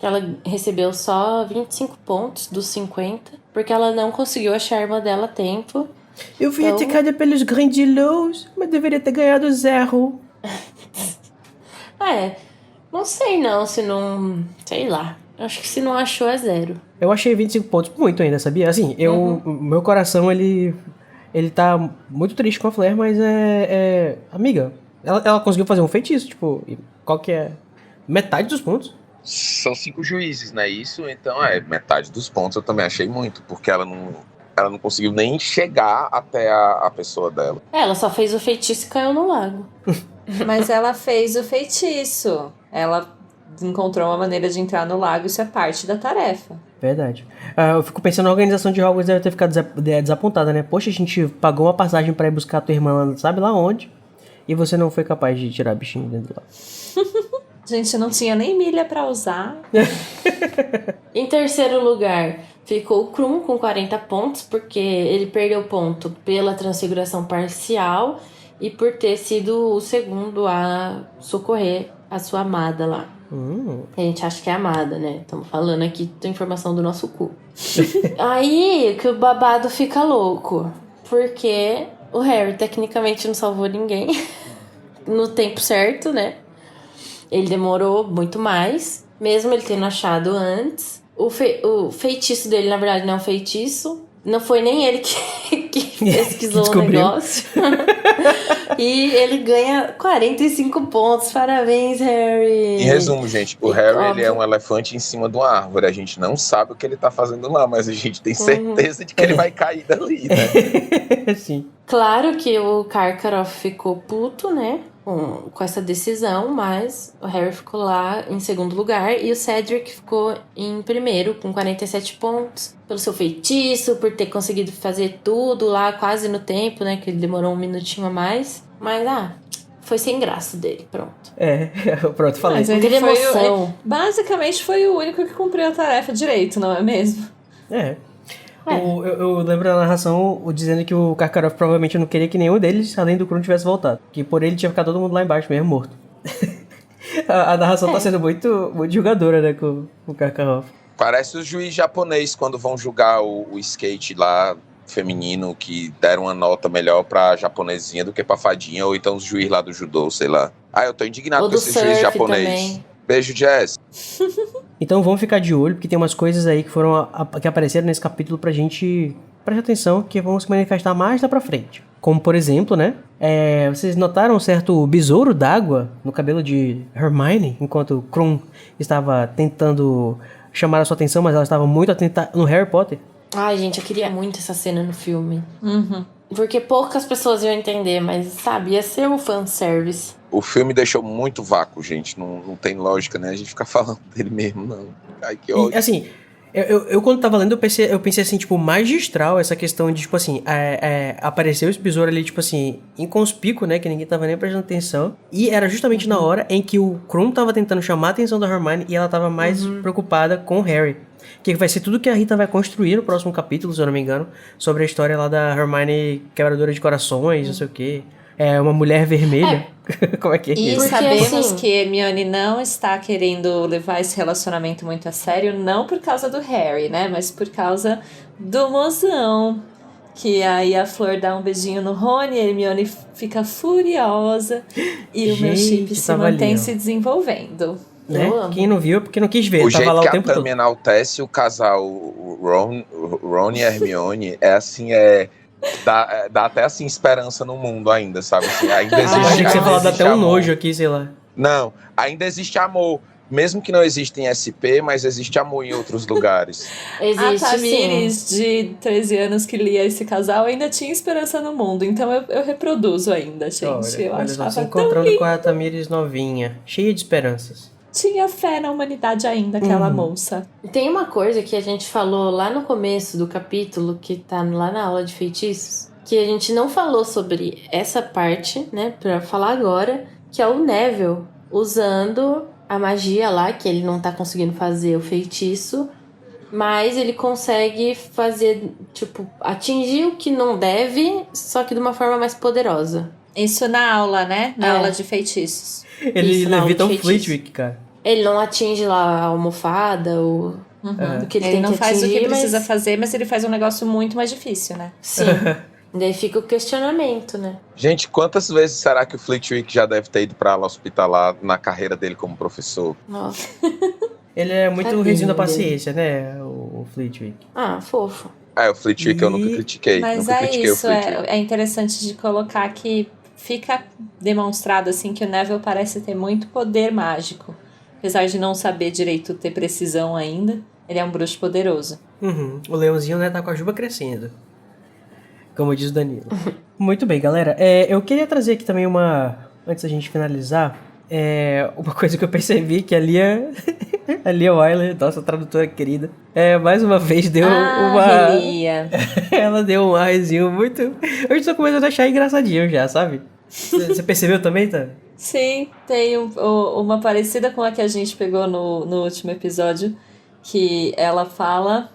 Ela recebeu só 25 pontos dos 50, porque ela não conseguiu achar a arma dela a tempo. Eu fui atacada pelos Grandilos, mas deveria ter ganhado 0. Não sei não, se não... Sei lá. Acho que se não achou é 0. Eu achei 25 pontos muito ainda, sabia? Assim, meu coração, ele tá muito triste com a Fleur, mas amiga, ela conseguiu fazer um feitiço, tipo, qual que é? Metade dos pontos? São 5 juízes, né? Isso, então, metade dos pontos eu também achei muito, porque ela não conseguiu nem chegar até a pessoa dela. Ela só fez o feitiço e caiu no lago. Mas ela fez o feitiço. Ela encontrou uma maneira de entrar no lago, isso é parte da tarefa. Verdade. Eu fico pensando, a organização de Hogwarts deve ter ficado desapontada, né? Poxa, a gente pagou uma passagem pra ir buscar a tua irmã lá, sabe lá onde? E você não foi capaz de tirar a bichinha dentro lá. A gente não tinha nem milha pra usar. Em terceiro lugar, ficou o Krum com 40 pontos, porque ele perdeu ponto pela transfiguração parcial e por ter sido o segundo a socorrer a sua amada lá. A gente acha que é amada, né? Estamos falando aqui da informação do nosso cu. Aí que o babado fica louco, porque o Harry tecnicamente não salvou ninguém no tempo certo, né? Ele demorou muito mais, mesmo ele tendo achado antes. O feitiço dele, na verdade, não é um feitiço. Não foi nem ele que pesquisou o negócio. E ele ganha 45 pontos. Parabéns, Harry. Em resumo, gente, o Harry ele é um elefante em cima de uma árvore. A gente não sabe o que ele tá fazendo lá, mas a gente tem certeza de que ele vai cair dali, né? Sim. Claro que o Karkaroff ficou puto, né? Com essa decisão, mas o Harry ficou lá em segundo lugar e o Cedric ficou em primeiro com 47 pontos pelo seu feitiço, por ter conseguido fazer tudo lá quase no tempo, né, que ele demorou um minutinho a mais, mas foi sem graça dele, pronto. Pronto, falei. Mas ele Aquele emoção. basicamente foi o único que cumpriu a tarefa direito, não é mesmo? Eu lembro da narração dizendo que o Karkaroff provavelmente não queria que nenhum deles, além do Krum, tivesse voltado. Que por ele tinha ficado todo mundo lá embaixo mesmo, morto. a narração tá sendo muito, muito julgadora, né, com o Karkaroff. Parece os juízes japonês quando vão julgar o skate lá feminino, que deram uma nota melhor pra japonesinha do que pra fadinha, ou então os juízes lá do judô, sei lá. Eu tô indignado com esse juiz japonês. Também. Beijo, Jess. Então vamos ficar de olho, porque tem umas coisas aí que apareceram nesse capítulo pra gente prestar atenção, que vão se manifestar mais lá pra frente. Como, por exemplo, né? Vocês notaram um certo besouro d'água no cabelo de Hermione, enquanto Krum estava tentando chamar a sua atenção, mas ela estava muito atenta no Harry Potter? Ai, gente, eu queria muito essa cena no filme. Porque poucas pessoas iam entender, mas, sabe, ia ser um fanservice. O filme deixou muito vácuo, gente. Não tem lógica, né? A gente ficar falando dele mesmo, não. Ai, que ódio. E, assim, eu quando tava lendo, eu pensei assim, tipo, magistral essa questão de, tipo assim, apareceu esse besouro ali, tipo assim, inconspícuo, né? Que ninguém tava nem prestando atenção. E era justamente na hora em que o Krum tava tentando chamar a atenção da Hermione e ela tava mais preocupada com o Harry. Que vai ser tudo que a Rita vai construir no próximo capítulo, se eu não me engano, sobre a história lá da Hermione quebradora de corações, não sei o quê. Uma mulher vermelha. Como é que é E isso? sabemos assim, que Hermione não está querendo levar esse relacionamento muito a sério, não por causa do Harry, né? Mas por causa do mozão. Que aí a Flor dá um beijinho no Rony, a Hermione fica furiosa e o meu chip se mantém se desenvolvendo. né? Eu amo. Quem não viu é porque não quis ver, O tava jeito lá que o tempo a todo. Tami enaltece o casal o Ron e Hermione é assim, dá até assim esperança no mundo ainda, sabe? Assim, ainda Eu existe, achei que você ia ainda falar dá existe até um amor. nojo aqui, sei lá. Não, ainda existe amor. Mesmo que não exista em SP, mas existe amor em outros lugares. A Existe sim. Tamires, de 13 anos, que lia esse casal, ainda tinha esperança no mundo. Então eu reproduzo ainda, gente. Eu Olha só, se achava tão encontrando lindo. com a Tamires novinha, cheia de esperanças. Tinha fé na humanidade ainda, aquela moça. Tem uma coisa que a gente falou lá no começo do capítulo, que tá lá na aula de feitiços, que a gente não falou sobre essa parte, né, pra falar agora, que é o Neville usando a magia lá, que ele não tá conseguindo fazer o feitiço, mas ele consegue fazer, tipo, atingir o que não deve, só que de uma forma mais poderosa. Isso na aula, né? Na É. aula de feitiços. Ele Isso, na aula levita de um feitiço. Flitwick, cara. Ele não atinge lá a almofada, o que ele tem não que faz o atingir, que precisa mas... fazer, mas ele faz um negócio muito mais difícil, né? Sim. Daí fica o questionamento, né? Gente, quantas vezes será que o Flitwick já deve ter ido pra ala hospitalar na carreira dele como professor? Nossa. Ele é muito Tadinho reizinho da dele. paciência, né? O Flitwick. Ah, fofo. O Flitwick eu nunca critiquei. Mas nunca é critiquei o isso, Flitwick. é interessante de colocar que fica demonstrado assim que o Neville parece ter muito poder mágico. Apesar de não saber direito ter precisão ainda, ele é um bruxo poderoso. Uhum. O leãozinho, né, tá com a juba crescendo. Como diz o Danilo. Muito bem, galera. Eu queria trazer aqui também antes da gente finalizar, uma coisa que eu percebi que a Lia Wyler, nossa tradutora querida, mais uma vez deu Relia. ela deu um arzinho muito... Eu estou começando a achar engraçadinho já, sabe? Você percebeu também, tá? Sim, tem uma parecida com a que a gente pegou no último episódio, que ela fala...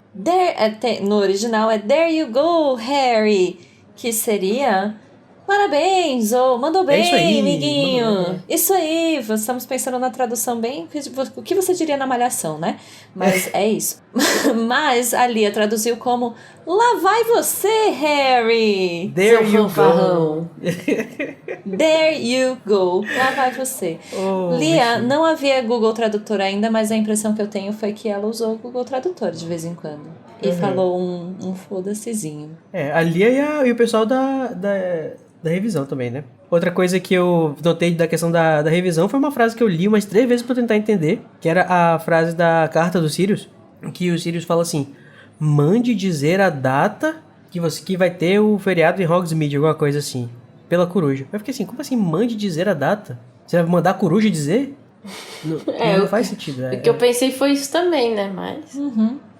no original é There you go, Harry! Que seria... Parabéns, ou mandou bem, isso aí, amiguinho. mandou bem. Isso aí, estamos pensando na tradução bem, o que você diria na malhação, né? Mas é isso. Mas a Lia traduziu como lá vai você, Harry. There Seu you fanfarrão. go. There you go. Lá vai você. Oh, Lia, bichinho. não havia Google Tradutor ainda, mas a impressão que eu tenho foi que ela usou o Google Tradutor de vez em quando. E falou um foda-sezinho. A Lia e o pessoal da revisão também, né? Outra coisa que eu notei da questão da revisão foi uma frase que eu li umas 3 vezes pra tentar entender, que era a frase da carta do Sirius, que o Sirius fala assim: mande dizer a data que vai ter o feriado em Hogsmeade, alguma coisa assim, pela coruja. Eu fiquei assim, como assim mande dizer a data? Você vai mandar a coruja dizer? Não faz sentido. O que eu pensei foi isso também, né? Mas...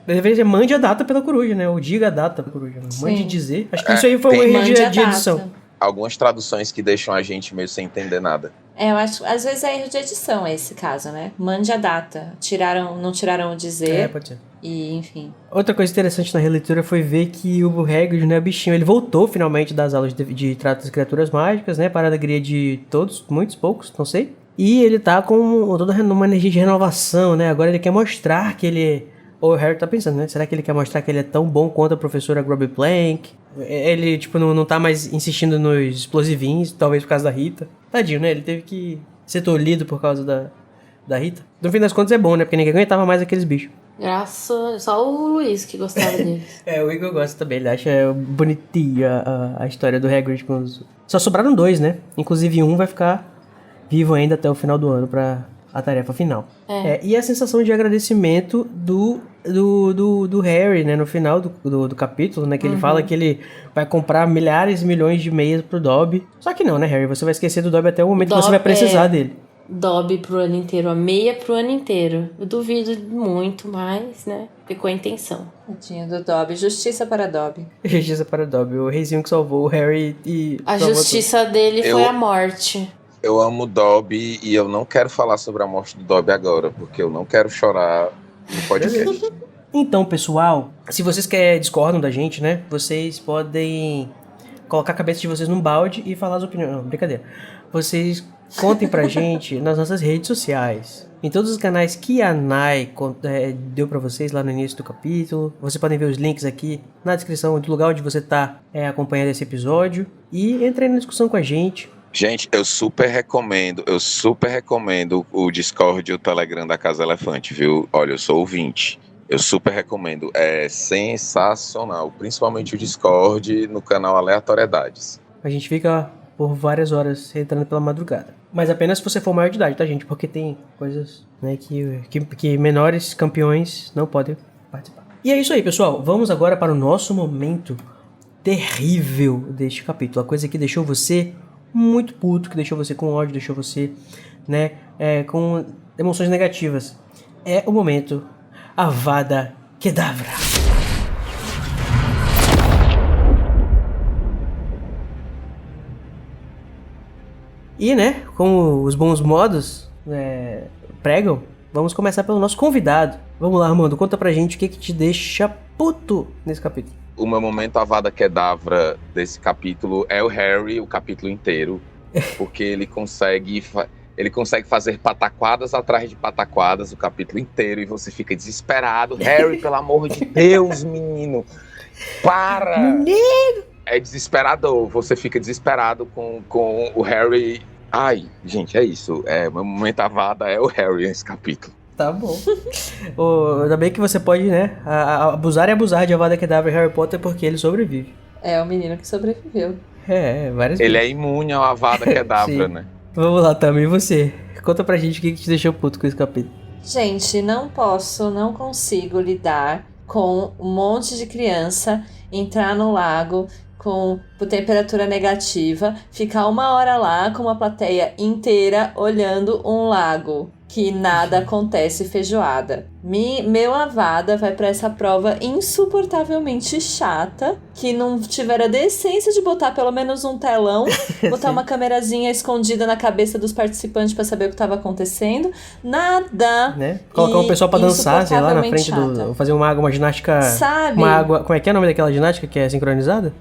Deveria ser mande a data pela coruja, né? Ou diga a data pela coruja. Mande Sim. dizer. Acho que isso aí foi um tem- erro Mande a de edição. data. Algumas traduções que deixam a gente meio sem entender nada. Eu acho, às vezes é erro de edição esse caso, né? Mande a data. Não tiraram o dizer. Pode ser. E, enfim. Outra coisa interessante na releitura foi ver que o Hagrid, né, bichinho, ele voltou finalmente das aulas de trato das criaturas mágicas, né, para a alegria de todos, muitos, poucos, não sei. E ele tá com toda uma energia de renovação, né, agora ele quer mostrar que ele... Ou o Harry tá pensando, né, será que ele quer mostrar que ele é tão bom quanto a professora Grubby Plank? Ele, tipo, não tá mais insistindo nos explosivinhos, talvez por causa da Rita. Tadinho, né, ele teve que ser tolhido por causa da Rita. No fim das contas é bom, né, porque ninguém aguentava mais aqueles bichos. Só o Luiz que gostava deles. O Igor gosta também, ele acha bonitinha a história do Hagrid com os... Só sobraram 2, né? Inclusive um vai ficar vivo ainda até o final do ano pra a tarefa final. E a sensação de agradecimento do Harry, né? No final do capítulo, né? Que ele fala que ele vai comprar milhares e milhões de meias pro Dobby. Só que não, né, Harry? Você vai esquecer do Dobby até o momento que você vai precisar dele. Dobby pro ano inteiro, a meia pro ano inteiro. Eu duvido muito, mas, né? Ficou a intenção. Tadinho do Dobby. Justiça para Dobby. Justiça para Dobby, o reizinho que salvou o Harry e... A salvou justiça dele foi a morte. Eu amo o Dobby e eu não quero falar sobre a morte do Dobby agora, porque eu não quero chorar no podcast. Então, pessoal, se vocês discordam da gente, né? Vocês podem colocar a cabeça de vocês num balde e falar as opiniões. Não, brincadeira. Vocês contem pra gente nas nossas redes sociais. Em todos os canais que a Nai deu pra vocês lá no início do capítulo. Vocês podem ver os links aqui na descrição do lugar onde você tá acompanhando esse episódio. E entre aí na discussão com a gente. Gente, eu super recomendo o Discord e o Telegram da Casa Elefante, viu? Olha, eu sou ouvinte. Eu super recomendo. É sensacional. Principalmente o Discord no canal Aleatoriedades. A gente fica por várias horas entrando pela madrugada. Mas apenas se você for maior de idade, tá, gente? Porque tem coisas, né, que menores campeões não podem participar. E é isso aí, pessoal. Vamos agora para o nosso momento terrível deste capítulo. A coisa que deixou você muito puto, que deixou você com ódio, deixou você, né, com emoções negativas. É o momento Avada Kedavra. E, né, como os bons modos pregam, vamos começar pelo nosso convidado. Vamos lá, Armando, conta pra gente o que te deixa puto nesse capítulo. O meu momento Avada Kedavra desse capítulo é o Harry, o capítulo inteiro, porque ele consegue fazer pataquadas atrás de pataquadas o capítulo inteiro e você fica desesperado. Harry, pelo amor de Deus, menino, para! Menino! É desesperador, você fica desesperado com o Harry. Ai, gente, é isso. Meu momento Avada é o Harry nesse capítulo. Tá bom. Ainda bem que você pode, né, abusar e abusar de Avada Kedavra e Harry Potter porque ele sobrevive. É o menino que sobreviveu. Várias vezes. Ele é imune ao Avada Kedavra, né? Vamos lá, Tami, e você? Conta pra gente o que te deixou puto com esse capítulo. Gente, não consigo lidar com um monte de criança entrar no lago com temperatura negativa, ficar 1 hora lá com uma plateia inteira olhando um lago. Que nada acontece feijoada. Meu Avada vai pra essa prova insuportavelmente chata, que não tiver a decência de botar pelo menos um telão, botar uma câmerazinha escondida na cabeça dos participantes pra saber o que tava acontecendo. Nada. Né? Colocar um pessoal pra dançar, sei lá, na frente do... Fazer uma ginástica... Sabe? Uma água... Como é que é o nome daquela ginástica que é sincronizada?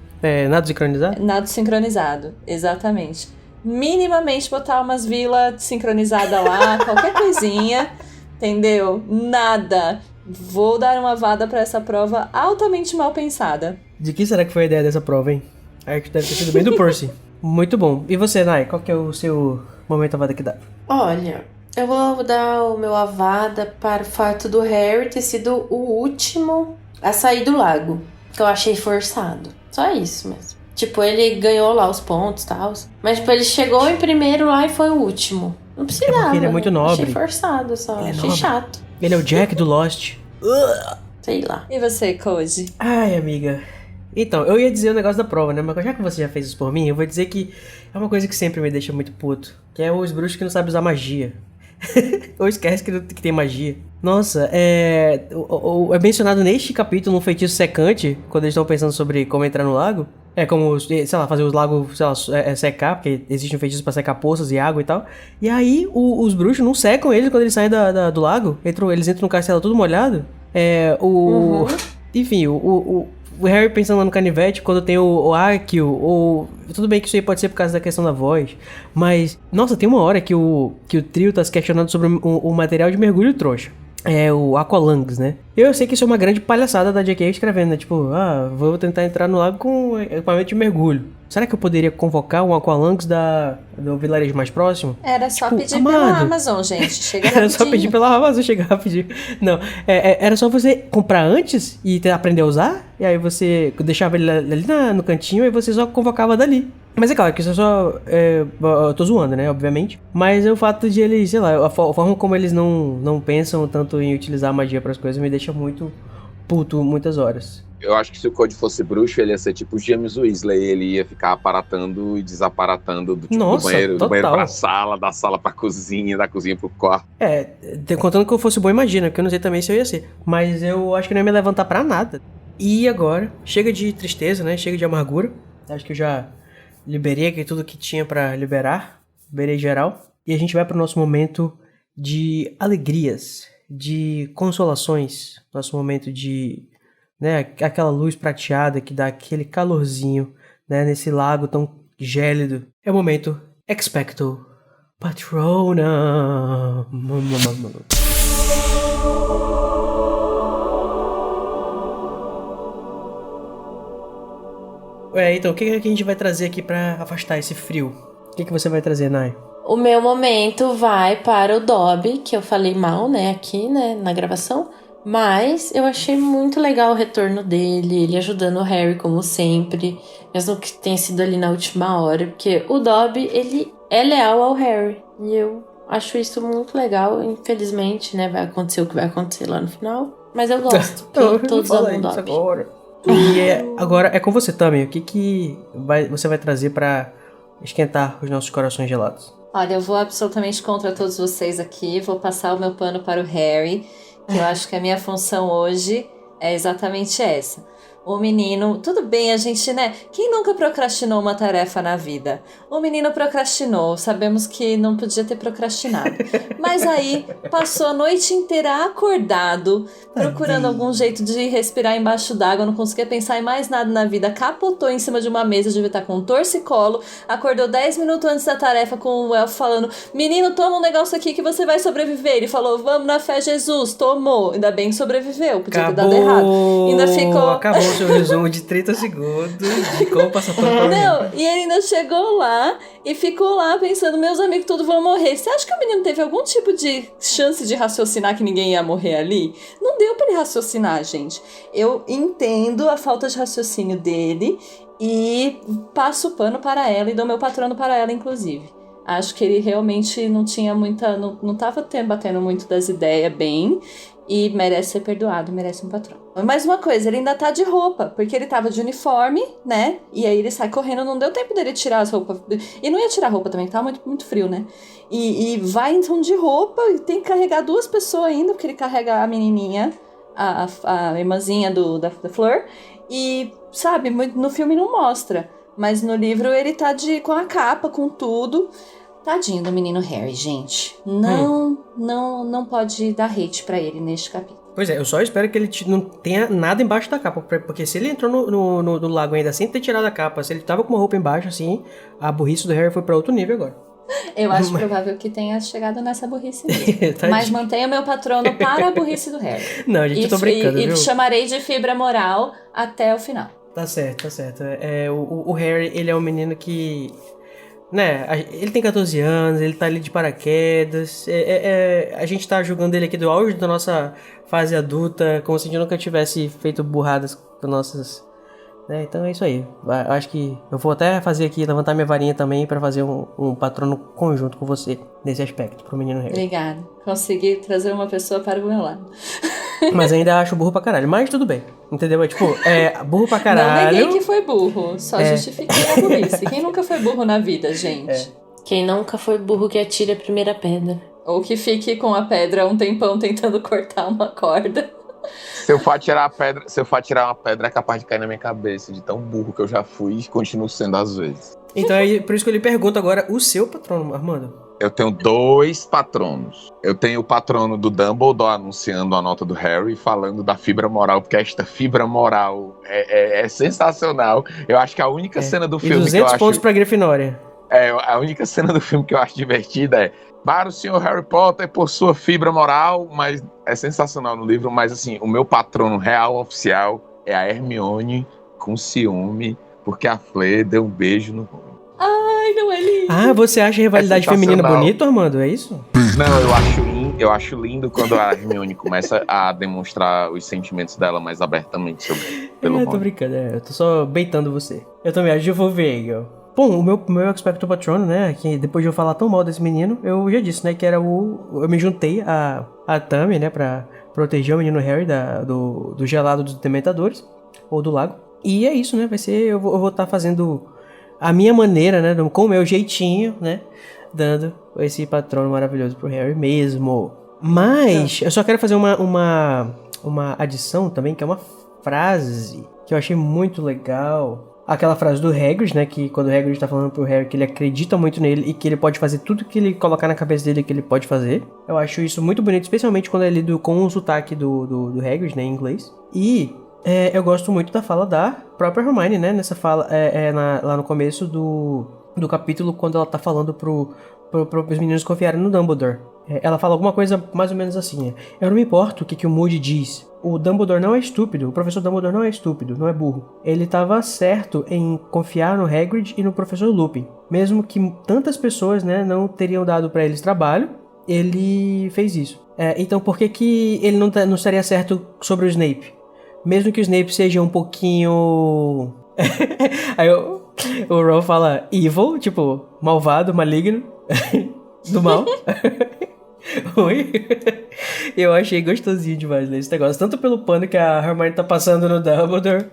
Nado sincronizado? Nado sincronizado, exatamente. Minimamente botar umas vilas sincronizadas lá, qualquer coisinha, entendeu? Nada. Vou dar uma Avada pra essa prova altamente mal pensada. De que será que foi a ideia dessa prova, hein? Acho que deve ter sido bem do Percy. Muito bom. E você, Nai, qual que é o seu momento Avada Kedavra? Olha, eu vou dar o meu Avada para o fato do Harry ter sido o último a sair do lago, que eu achei forçado. Só isso mesmo. Tipo, ele ganhou lá os pontos e tal. Mas, tipo, ele chegou em primeiro lá e foi o último. Não precisava. É porque ele é muito nobre. Achei forçado só. Ele achei chato. Ele é o Jack do Lost. Sei lá. E você, Koji? Ai, amiga. Então, eu ia dizer o negócio da prova, né? Mas já que você já fez isso por mim, eu vou dizer que é uma coisa que sempre me deixa muito puto. Que é os bruxos que não sabem usar magia. Ou esquece que tem magia. Nossa, é mencionado neste capítulo um feitiço secante, quando eles estão pensando sobre como entrar no lago. É como, sei lá, fazer os lagos, sei lá, secar, porque existe um feitiço pra secar poças e água e tal. E aí, os bruxos não secam eles quando eles saem do lago. Eles entram no castelo tudo molhado. Enfim, o Harry pensando lá no canivete, quando tem o Akio, tudo bem que isso aí pode ser por causa da questão da voz, mas, nossa, tem uma hora que o trio tá se questionando sobre o material de mergulho trouxa. O Aqualungs, né? Eu sei que isso é uma grande palhaçada da J.K. escrevendo, né? Tipo, vou tentar entrar no lago com equipamento de mergulho. Será que eu poderia convocar um Aqualungs do vilarejo mais próximo? Era só pedir pela Amazon, gente. Chega rapidinho. Era só pedir pela Amazon, chegar rapidinho. Não, era só você comprar antes e aprender a usar. E aí você deixava ele ali no cantinho e você só convocava dali. Mas é claro que isso é só... eu tô zoando, né? Obviamente. Mas o fato de eles, sei lá, a forma como eles não pensam tanto em utilizar a magia pras coisas me deixa muito puto muitas horas. Eu acho que se o Cody fosse bruxo, ele ia ser tipo o James Weasley. Ele ia ficar aparatando e desaparatando do banheiro pra sala, da sala pra cozinha, da cozinha pro quarto. Contando que eu fosse bom, imagina, porque eu não sei também se eu ia ser. Mas eu acho que não ia me levantar pra nada. E agora, chega de tristeza, né? Chega de amargura. Acho que eu já liberei aqui tudo que tinha pra liberar. Liberei geral. E a gente vai pro nosso momento de alegrias, de consolações. Nosso momento de... né, aquela luz prateada que dá aquele calorzinho, né, nesse lago tão gélido. É o momento Expecto Patronum. Então, o que a gente vai trazer aqui pra afastar esse frio? O que você vai trazer, Nai? O meu momento vai para o Dobby, que eu falei mal, né, aqui, né, na gravação. Mas eu achei muito legal o retorno dele, ele ajudando o Harry como sempre, mesmo que tenha sido ali na última hora, porque o Dobby, ele é leal ao Harry, e eu acho isso muito legal. Infelizmente, né, vai acontecer o que vai acontecer lá no final, mas eu gosto, porque todos amam o Dobby. Agora. E agora é com você, Tami. O que você vai trazer pra esquentar os nossos corações gelados? Olha, eu vou absolutamente contra todos vocês aqui, vou passar o meu pano para o Harry, que eu acho que a minha função hoje é exatamente essa. O menino, tudo bem, a gente, né? Quem nunca procrastinou uma tarefa na vida? O menino procrastinou, sabemos que não podia ter procrastinado. Mas aí passou a noite inteira acordado, procurando algum jeito de respirar embaixo d'água, não conseguia pensar em mais nada na vida, capotou em cima de uma mesa, devia estar com um torcicolo, acordou 10 minutos antes da tarefa com o elfo falando: menino, toma um negócio aqui que você vai sobreviver. Ele falou: vamos na fé, Jesus, tomou. Ainda bem que sobreviveu, podia ter dado errado. Ainda ficou... Acabou o seu resumo de 30 segundos de como passar pano pra mim. Não, e ele ainda chegou lá e ficou lá pensando: meus amigos todos vão morrer. Você acha que o menino teve algum tipo de chance de raciocinar que ninguém ia morrer ali? Não deu pra ele raciocinar, gente. Eu entendo a falta de raciocínio dele e passo o pano para ela e dou meu patrono para ela, inclusive. Acho que ele realmente não tinha muita... Não tava batendo muito das ideias bem... E merece ser perdoado, merece um patrono. Mais uma coisa, ele ainda tá de roupa, porque ele tava de uniforme, né? E aí ele sai correndo, não deu tempo dele tirar as roupas. E não ia tirar a roupa também, tava muito, muito frio, né? E vai então de roupa, e tem que carregar 2 pessoas ainda, porque ele carrega a menininha, a irmãzinha da Fleur. E, sabe, no filme não mostra, mas no livro ele tá com a capa, com tudo. Tadinho do menino Harry, gente. Não pode dar hate pra ele neste capítulo. Pois é, eu só espero que ele não tenha nada embaixo da capa, porque se ele entrou no lago ainda sem ter tirado a capa, se ele tava com uma roupa embaixo, assim, a burrice do Harry foi pra outro nível agora. Eu acho provável que tenha chegado nessa burrice mesmo. Mas mantenha o meu patrono para a burrice do Harry. Não, gente, eu tô brincando, viu? E chamarei de fibra moral até o final. Tá certo, tá certo. O Harry, ele é um menino que... né, ele tem 14 anos, ele tá ali de paraquedas, a gente tá julgando ele aqui do auge da nossa fase adulta, como se a gente nunca tivesse feito burradas com nossas, né, então é isso aí. Eu acho que eu vou até fazer aqui, levantar minha varinha também pra fazer um patrono conjunto com você, nesse aspecto, pro menino Harry. Obrigada, consegui trazer uma pessoa para o meu lado. Mas ainda acho burro pra caralho, mas tudo bem, entendeu? Burro pra caralho. Não neguei que foi burro, só justifiquei a burrice. Quem nunca foi burro na vida, gente? Quem nunca foi burro que atire a primeira pedra. Ou que fique com a pedra um tempão tentando cortar uma corda. Se eu for atirar uma pedra, é capaz de cair na minha cabeça, de tão burro que eu já fui e continuo sendo às vezes. Então por isso que eu lhe pergunto agora o seu patrono, Armando. Eu tenho 2 patronos. Eu tenho o patrono do Dumbledore anunciando a nota do Harry, falando da fibra moral, porque esta fibra moral é sensacional. Eu acho que a única cena do filme 200 que eu acho... pontos pra Grifinória. A única cena do filme que eu acho divertida é: para o senhor Harry Potter por sua fibra moral, mas é sensacional no livro. Mas assim, o meu patrono real oficial é a Hermione com ciúme, porque a Fleur deu um beijo no rosto. Ai, não é lindo. Ah, você acha a rivalidade feminina bonito, Armando? É isso? Não, eu acho lindo quando a Hermione começa a demonstrar os sentimentos dela mais abertamente pelo Eu tô brincando, eu tô só beitando você. Eu também acho que eu vou ver, Igor. Bom, o meu Expecto Patrono, né, que depois de eu falar tão mal desse menino, eu já disse, né, que era eu me juntei a Tami, né, pra proteger o menino Harry do gelado dos Dementadores, ou do lago. E é isso, né, vai ser, eu vou estar fazendo a minha maneira, né, com o meu jeitinho, né, dando esse patrono maravilhoso pro Harry mesmo. Mas eu só quero fazer uma adição também, que é uma frase que eu achei muito legal. Aquela frase do Hagrid, né, que quando o Hagrid tá falando pro Harry que ele acredita muito nele e que ele pode fazer tudo que ele colocar na cabeça dele que ele pode fazer. Eu acho isso muito bonito, especialmente quando é lido com o sotaque do Hagrid, né, em inglês. E eu gosto muito da fala da própria Hermione, né, nessa fala, lá no começo do capítulo quando ela tá falando pros meninos confiarem no Dumbledore. Ela fala alguma coisa mais ou menos assim, eu não me importo o que o Moody diz. O Dumbledore não é estúpido, o professor Dumbledore não é estúpido, não é burro. Ele tava certo em confiar no Hagrid e no professor Lupin. Mesmo que tantas pessoas, né, não teriam dado pra eles trabalho, ele fez isso. Então por que ele não estaria certo sobre o Snape? Mesmo que o Snape seja um pouquinho... Aí o Ron fala evil, tipo, malvado, maligno, do mal. Oi? Eu achei gostosinho demais ler esse negócio. Tanto pelo pano que a Hermione tá passando no Dumbledore,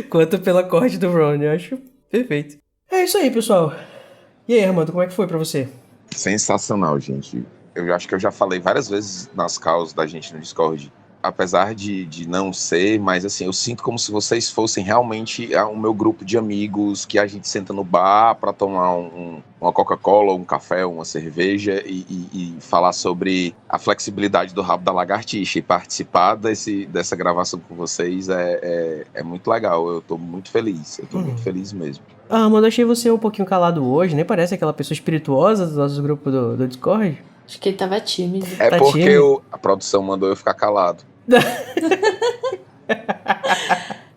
quanto pela corte do Ron. Eu acho perfeito. É isso aí, pessoal. E aí, Armando, como é que foi pra você? Sensacional, gente. Eu acho que eu já falei várias vezes nas calls da gente no Discord. Apesar de não ser, mas assim, eu sinto como se vocês fossem realmente o meu grupo de amigos que a gente senta no bar para tomar uma Coca-Cola, um café, uma cerveja e falar sobre a flexibilidade do rabo da lagartixa. E participar dessa gravação com vocês é muito legal. Eu tô muito feliz. Eu tô muito feliz mesmo. Mano, eu achei você um pouquinho calado hoje, nem parece aquela pessoa espirituosa do nosso grupo do Discord. Acho que ele tava tímido. É porque a produção mandou eu ficar calado.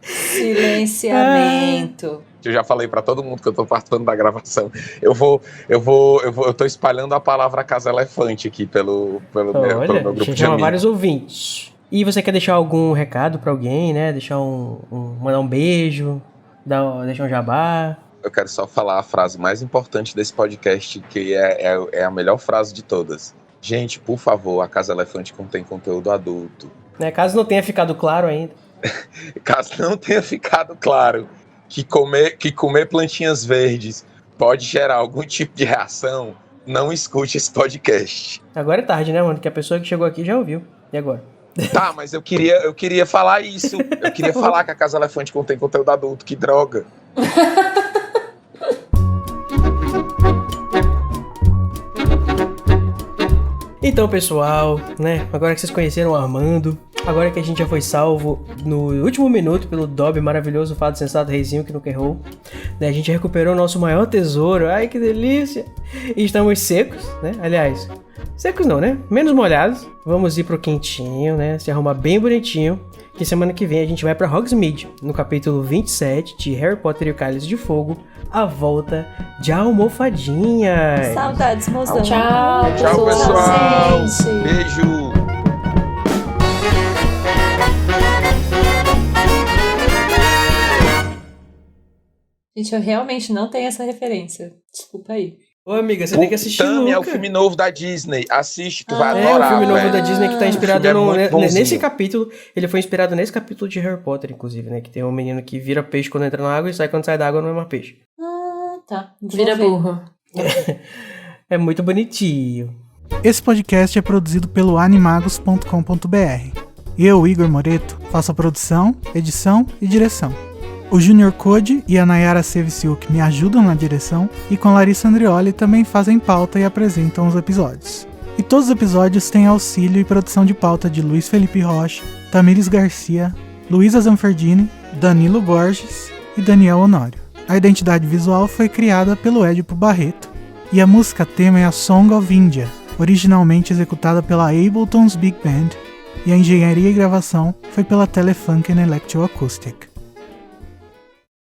Silenciamento. Eu já falei pra todo mundo que eu tô participando da gravação. Eu tô espalhando a palavra Casa Elefante aqui pelo meu grupo de chama amigos. Vários ouvintes. E você quer deixar algum recado pra alguém, né? Deixar mandar um beijo, deixar um jabá? Eu quero só falar a frase mais importante desse podcast, que é a melhor frase de todas. Gente, por favor, a Casa Elefante contém conteúdo adulto. Caso não tenha ficado claro ainda. Caso não tenha ficado claro que comer plantinhas verdes pode gerar algum tipo de reação, não escute esse podcast. Agora é tarde, né, mano? Que a pessoa que chegou aqui já ouviu. E agora? Tá, mas eu queria falar isso. Eu queria falar que a Casa Elefante contém conteúdo adulto. Que droga. Então, pessoal, né? Agora que vocês conheceram o Armando, agora que a gente já foi salvo no último minuto pelo Dobby maravilhoso, fado sensato reizinho que nunca errou, né? A gente recuperou o nosso maior tesouro. Ai, que delícia! E estamos secos, né? Aliás, secos não, né? Menos molhados. Vamos ir pro quentinho, né? Se arrumar bem bonitinho. Que semana que vem a gente vai pra Hogsmeade, no capítulo 27 de Harry Potter e o Cálice de Fogo, a volta de Almofadinhas. Saudades, mozão. Tchau, Tchau, pessoal. Gente. Beijo. Gente, eu realmente não tenho essa referência. Desculpa aí. Ô, amiga, você tem que assistir Tami, Luca. é o filme novo da Disney. Assiste, tu vai É, adorar. o filme novo velho. da Disney que tá inspirado O filme é muito bonzinho. nesse capítulo. Ele foi inspirado nesse capítulo de Harry Potter, inclusive, né? Que tem um menino que vira peixe quando entra na água e sai quando sai da água não é mais peixe. Ah, tá. Vira Vou ver. burro. É muito bonitinho. Esse podcast é produzido pelo animagos.com.br. Eu, Igor Moreto, faço a produção, edição e direção. O Junior Code e a Nayara Sevciuk me ajudam na direção e com Larissa Andrioli também fazem pauta e apresentam os episódios. E todos os episódios têm auxílio e produção de pauta de Luiz Felipe Rocha, Tamires Garcia, Luísa Zanferdini, Danilo Borges e Daniel Honório. A identidade visual foi criada pelo Édipo Barreto. E a música tema é a Song of India, originalmente executada pela Ableton's Big Band, e a engenharia e gravação foi pela Telefunken Electroacoustic.